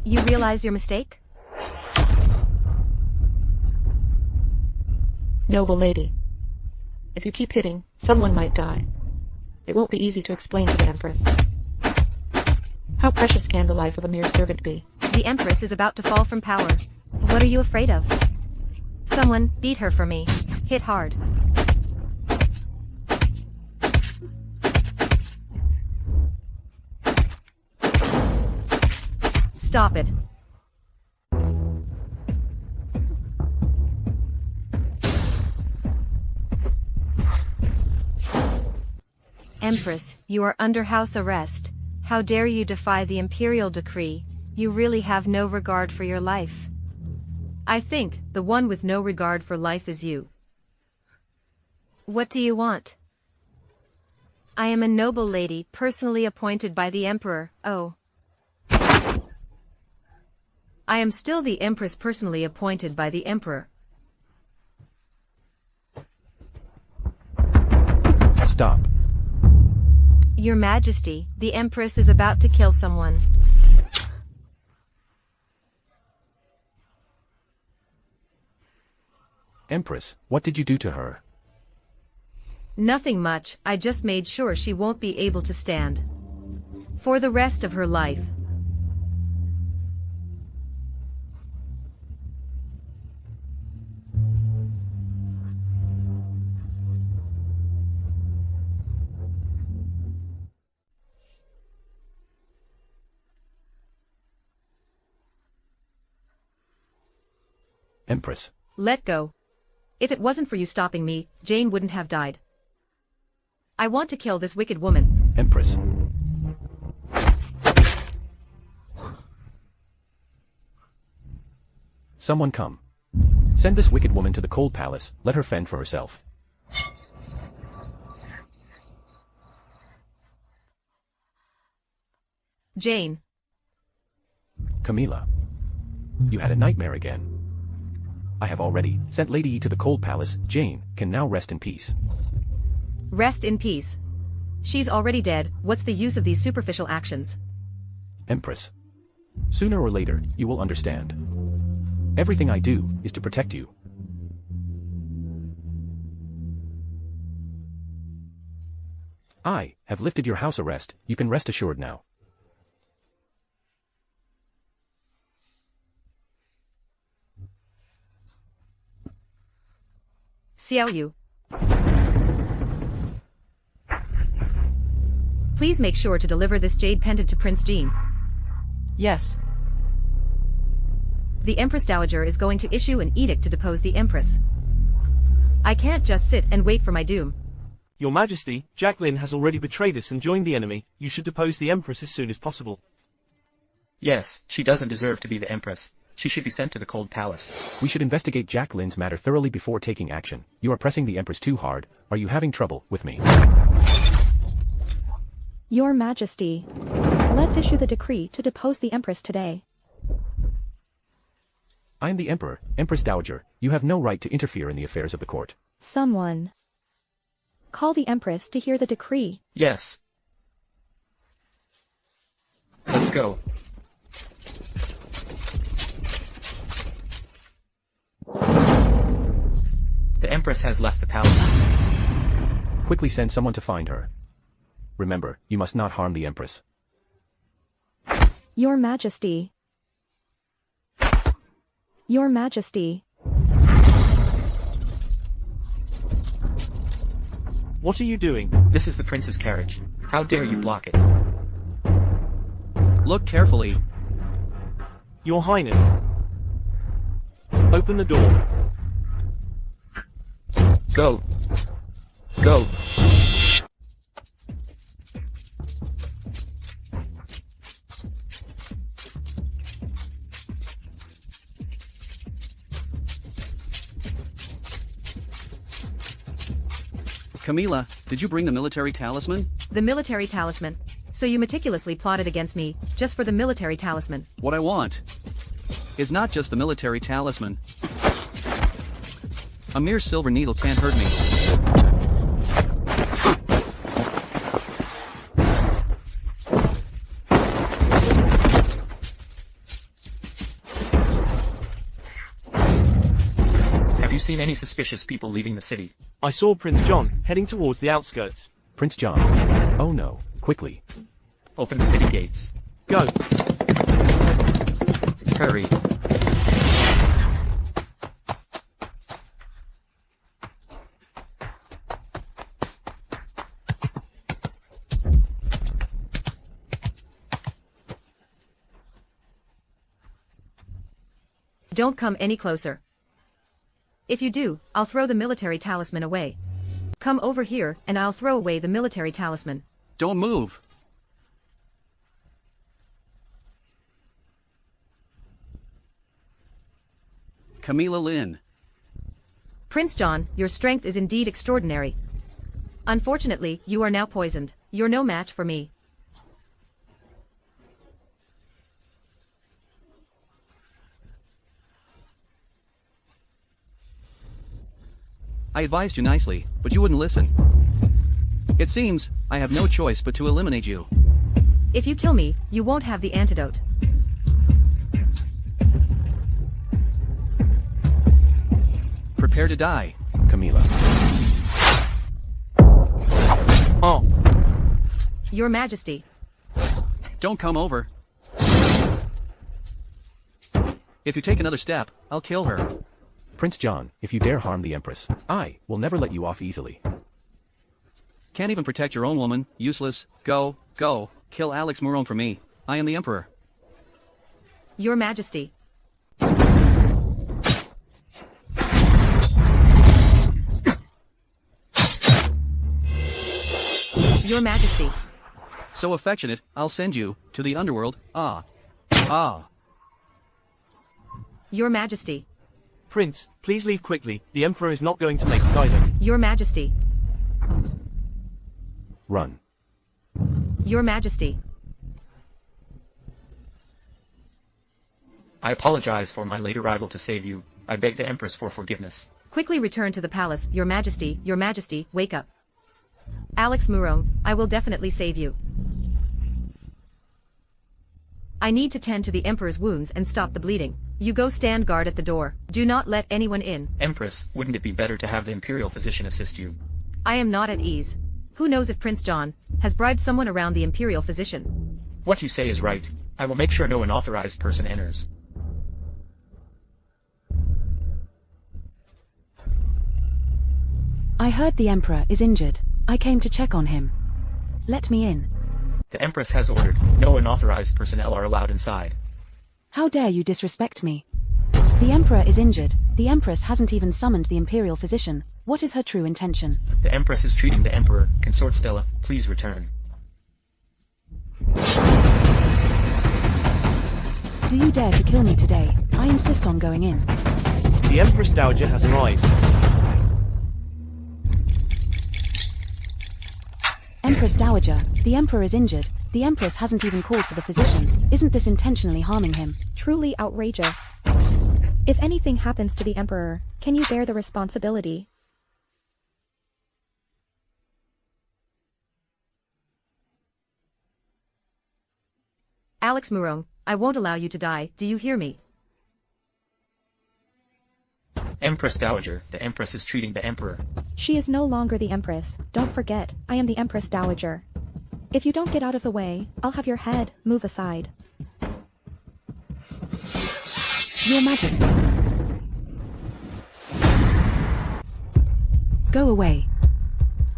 You realize your mistake? Noble lady. If you keep hitting, someone might die. It won't be easy to explain to the Empress. How precious can the life of a mere servant be? The Empress is about to fall from power. What are you afraid of? Someone, beat her for me. Hit hard. Stop it. Empress, you are under house arrest. How dare you defy the imperial decree? You really have no regard for your life. I think the one with no regard for life is you. What do you want? I am a noble lady, personally appointed by the Emperor. Oh. I am still the Empress personally appointed by the Emperor. Stop. Your Majesty, the Empress is about to kill someone. Empress, what did you do to her? Nothing much, I just made sure she won't be able to stand for the rest of her life. Empress. Let go. If it wasn't for you stopping me, Jane wouldn't have died. I want to kill this wicked woman. Empress. Someone come. Send this wicked woman to the cold palace, let her fend for herself. Jane. Camila. You had a nightmare again. I have already sent Lady E to the cold palace. Jane can now rest in peace. Rest in peace. She's already dead, what's the use of these superficial actions? Empress. Sooner or later, you will understand. Everything I do is to protect you. I have lifted your house arrest, you can rest assured now. Xiao Yu. Please make sure to deliver this jade pendant to Prince Jean. Yes. The Empress Dowager is going to issue an edict to depose the Empress. I can't just sit and wait for my doom. Your Majesty, Jacqueline has already betrayed us and joined the enemy. You should depose the Empress as soon as possible. Yes, she doesn't deserve to be the Empress. She should be sent to the cold palace. We should investigate Jacqueline's matter thoroughly before taking action. You are pressing the Empress too hard. Are you having trouble with me? Your Majesty, let's issue the decree to depose the Empress today. I am the Emperor, Empress Dowager. You have no right to interfere in the affairs of the court. Someone. Call the Empress to hear the decree. Yes. Let's go. Empress has left the palace. Quickly send someone to find her. Remember, you must not harm the Empress. Your Majesty. Your Majesty. What are you doing? This is the prince's carriage. How dare you block it? Look carefully. Your Highness. Open the door. Go. Go. Camila, did you bring the military talisman? The military talisman. So you meticulously plotted against me, just for the military talisman. What I want is not just the military talisman. A mere silver needle can't hurt me. Have you seen any suspicious people leaving the city? I saw Prince John heading towards the outskirts. Prince John. Oh no, quickly. Open the city gates. Go. Hurry. Don't come any closer. If you do, I'll throw the military talisman away. Come over here, and I'll throw away the military talisman. Don't move. Camila Lynn. Prince John, your strength is indeed extraordinary. Unfortunately, you are now poisoned. You're no match for me. I advised you nicely, but you wouldn't listen. It seems I have no choice but to eliminate you. If you kill me, you won't have the antidote. Prepare to die. Camila. Oh. Your Majesty. Don't come over. If you take another step, I'll kill her. Prince John, if you dare harm the Empress, I will never let you off easily. Can't even protect your own woman, useless. Go, go, kill Alex Moron for me. I am the Emperor. Your Majesty. Your Majesty. So affectionate, I'll send you to the underworld. Ah. Ah. Your Majesty. Prince, please leave quickly. The Emperor is not going to make it either. Your Majesty. Run. Your Majesty. I apologize for my late arrival to save you. I beg the Empress for forgiveness. Quickly return to the palace. Your Majesty, wake up. Alex Murong, I will definitely save you. I need to tend to the Emperor's wounds and stop the bleeding. You go stand guard at the door. Do not let anyone in. Empress, wouldn't it be better to have the Imperial physician assist you? I am not at ease. Who knows if Prince John has bribed someone around the Imperial physician? What you say is right. I will make sure no unauthorized person enters. I heard the Emperor is injured. I came to check on him. Let me in. The Empress has ordered, no unauthorized personnel are allowed inside. How dare you disrespect me? The Emperor is injured. The Empress hasn't even summoned the Imperial physician. What is her true intention? The Empress is treating the Emperor. Consort Stella, please return. Do you dare to kill me today? I insist on going in. The Empress Dowager has arrived. Empress Dowager, the Emperor is injured. The Empress hasn't even called for the physician. Isn't this intentionally harming him? Truly outrageous. If anything happens to the Emperor, can you bear the responsibility? Alex Murong, I won't allow you to die, do you hear me? Empress Dowager, the Empress is treating the Emperor. She is no longer the Empress, don't forget, I am the Empress Dowager. If you don't get out of the way, I'll have your head move aside. Your Majesty. Go away.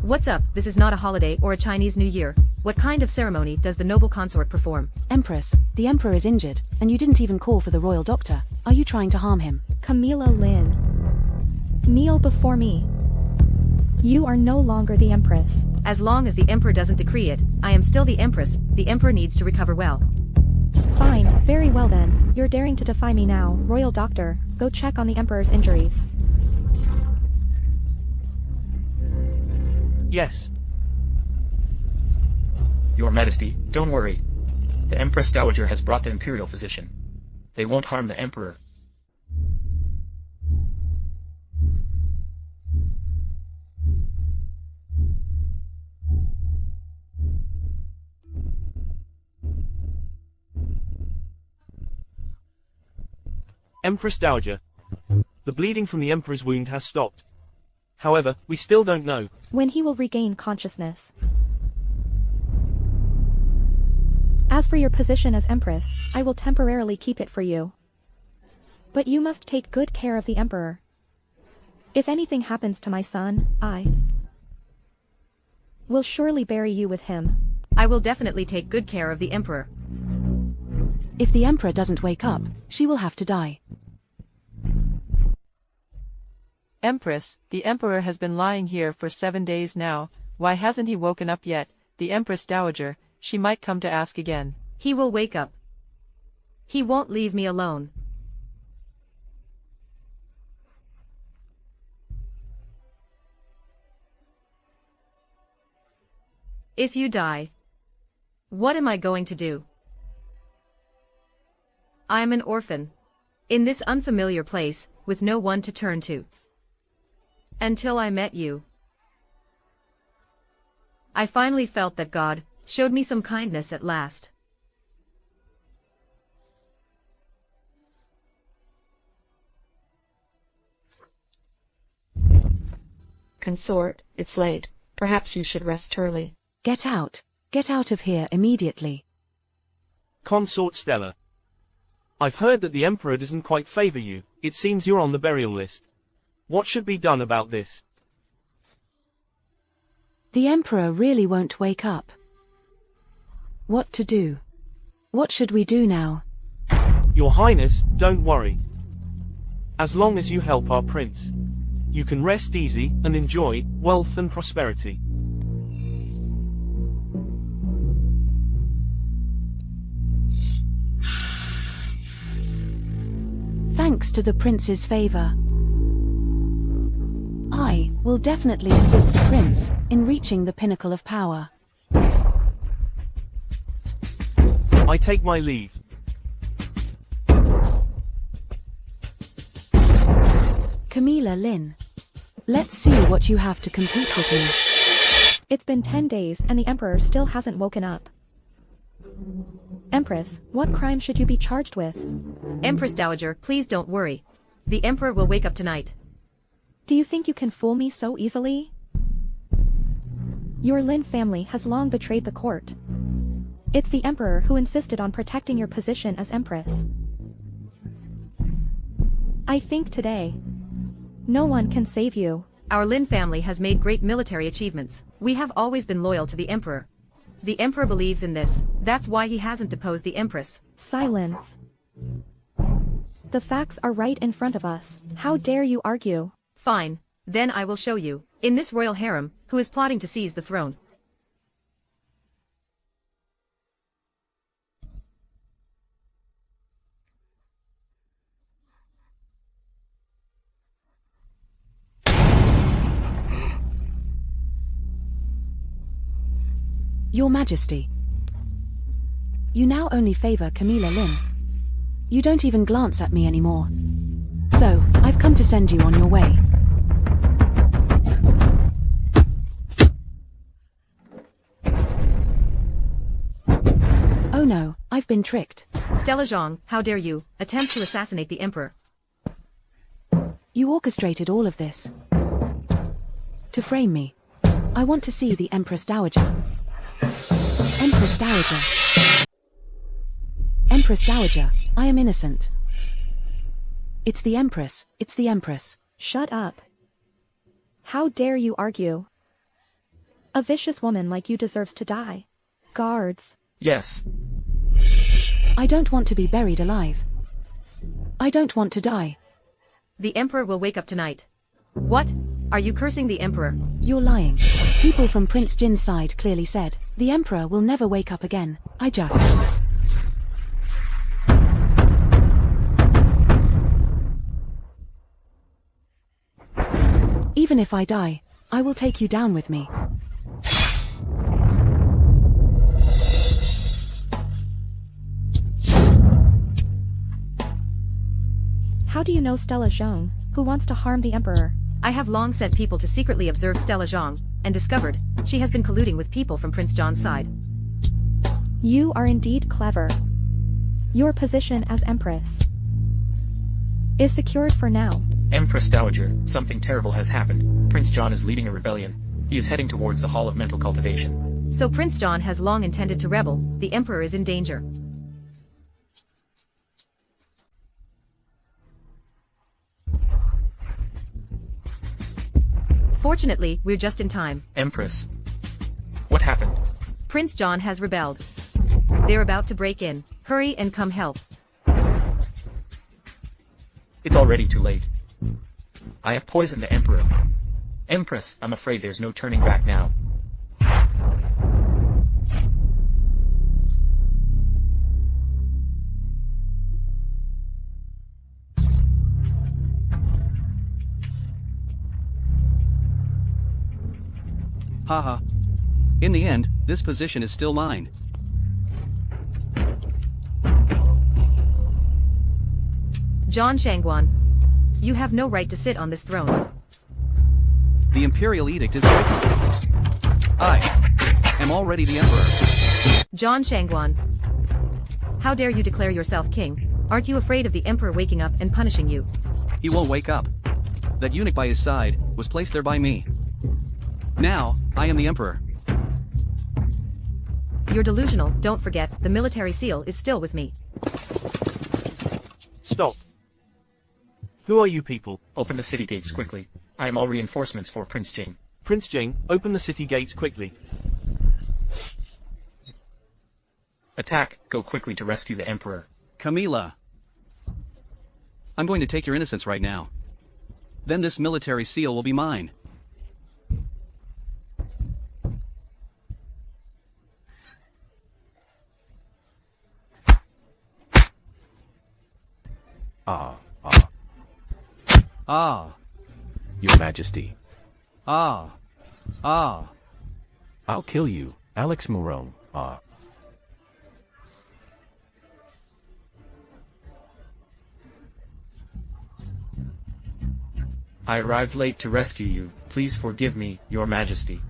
What's up? This is not a holiday or a Chinese New Year. What kind of ceremony does the noble consort perform? Empress, the Emperor is injured, and you didn't even call for the royal doctor. Are you trying to harm him? Camilla Lin. Kneel before me. You are no longer the Empress. As long as the Emperor doesn't decree it, I am still the Empress. The Emperor needs to recover well. Fine, very well then. You're daring to defy me now, royal doctor. Go check on the Emperor's injuries. Yes. Your Majesty, don't worry. The Empress Dowager has brought the Imperial physician. They won't harm the Emperor. Empress Dowager. The bleeding from the Emperor's wound has stopped. However, we still don't know when he will regain consciousness. As for your position as Empress, I will temporarily keep it for you. But you must take good care of the Emperor. If anything happens to my son, I will surely bury you with him. I will definitely take good care of the Emperor. If the Emperor doesn't wake up, she will have to die. Empress, the Emperor has been lying here for 7 days now. Why hasn't he woken up yet? The Empress Dowager, she might come to ask again. He will wake up. He won't leave me alone. If you die, what am I going to do? I am an orphan, in this unfamiliar place, with no one to turn to. Until I met you, I finally felt that God showed me some kindness at last. Consort, it's late. Perhaps you should rest early. Get out. Get out of here immediately. Consort Stella. I've heard that the Emperor doesn't quite favor you. It seems you're on the burial list. What should be done about this? The Emperor really won't wake up. What to do? What should we do now? Your Highness, don't worry. As long as you help our prince, you can rest easy and enjoy wealth and prosperity. Thanks to the prince's favor, I will definitely assist the prince in reaching the pinnacle of power. I take my leave. Camilla Lin, let's see what you have to compete with me. It's been 10 days and the Emperor still hasn't woken up. Empress, what crime should you be charged with? Empress Dowager, please don't worry. The Emperor will wake up tonight. Do you think you can fool me so easily? Your Lin family has long betrayed the court. It's the Emperor who insisted on protecting your position as Empress. I think today, no one can save you. Our Lin family has made great military achievements. We have always been loyal to the Emperor. The Emperor believes in this, that's why he hasn't deposed the Empress. Silence. The facts are right in front of us. How dare you argue? Fine, then I will show you, in this royal harem, who is plotting to seize the throne. Your Majesty, you now only favor Camilla Lin. You don't even glance at me anymore. So, I've come to send you on your way. Oh no, I've been tricked. Stella Zhang, how dare you, attempt to assassinate the Emperor. You orchestrated all of this. To frame me. I want to see the Empress Dowager. Empress Dowager. Empress Dowager, I am innocent. It's the Empress, it's the Empress. Shut up. How dare you argue? A vicious woman like you deserves to die. Guards. Yes. I don't want to be buried alive. I don't want to die. The Emperor will wake up tonight. What? Are you cursing the Emperor? You're lying. People from Prince Jin's side clearly said, the Emperor will never wake up again. I just... Even if I die, I will take you down with me. How do you know Stella Zhong, who wants to harm the Emperor? I have long sent people to secretly observe Stella Zhong, and discovered, she has been colluding with people from Prince John's side. You are indeed clever. Your position as Empress is secured for now. Empress Dowager, something terrible has happened. Prince John is leading a rebellion. He is heading towards the Hall of Mental Cultivation. So Prince John has long intended to rebel, the Emperor is in danger. Fortunately, we're just in time. Empress. What happened? Prince John has rebelled. They're about to break in. Hurry and come help. It's already too late. I have poisoned the Emperor. Empress, I'm afraid there's no turning back now. Haha. In the end, this position is still mine. John Shangguan. You have no right to sit on this throne. The Imperial Edict is written. I am already the Emperor. John Shangguan. How dare you declare yourself king? Aren't you afraid of the Emperor waking up and punishing you? He won't wake up. That eunuch by his side was placed there by me. Now, I am the Emperor. You're delusional, don't forget, the military seal is still with me. Stop. Who are you people? Open the city gates quickly. I am all reinforcements for Prince Jing. Prince Jing, open the city gates quickly. Attack, go quickly to rescue the Emperor. Camila. I'm going to take your innocence right now. Then this military seal will be mine. Your Majesty. Ah. I'll kill you, Alex Morone. I arrived late to rescue you. Please forgive me, Your Majesty.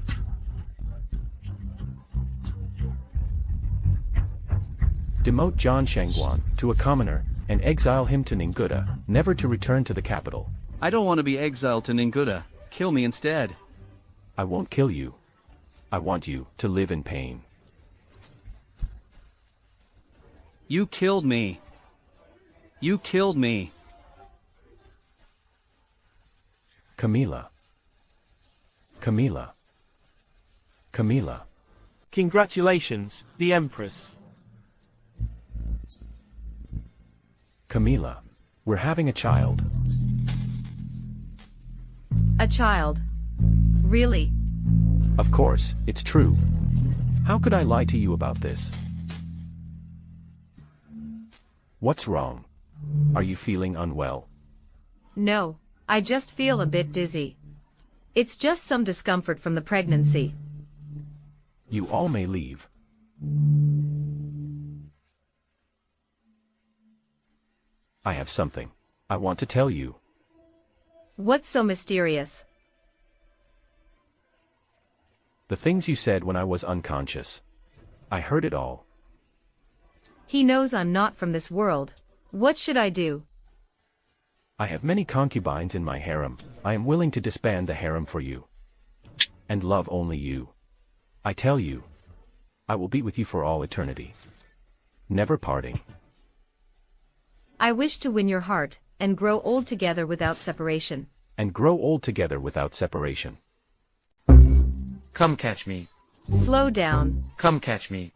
Demote John Shangguan to a commoner, and exile him to Ninguda, never to return to the capital. I don't want to be exiled to Ninguda. Kill me instead. I won't kill you. I want you to live in pain. You killed me. You killed me. Camila. Camila. Camila. Congratulations, the Empress. Camila. We're having a child. A child. Really? Of course, it's true. How could I lie to you about this? What's wrong? Are you feeling unwell? No, I just feel a bit dizzy. It's just some discomfort from the pregnancy. You all may leave. I have something I want to tell you. What's so mysterious? The things you said when I was unconscious. I heard it all. He knows I'm not from this world. What should I do? I have many concubines in my harem. I am willing to disband the harem for you. And love only you. I tell you, I will be with you for all eternity. Never parting. I wish to win your heart, and grow old together without separation. And grow old together without separation. Come catch me. Slow down. Come catch me.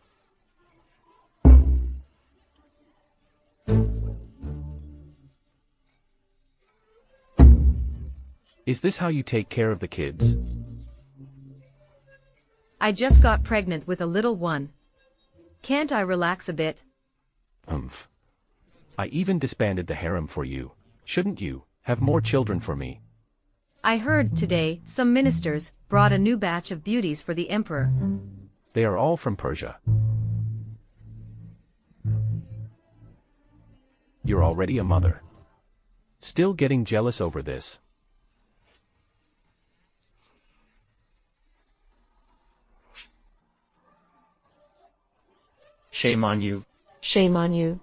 Is this how you take care of the kids? I just got pregnant with a little one. Can't I relax a bit? Humph. I even disbanded the harem for you. Shouldn't you have more children for me? I heard today some ministers brought a new batch of beauties for the emperor. They are all from Persia. You're already a mother. Still getting jealous over this. Shame on you. Shame on you.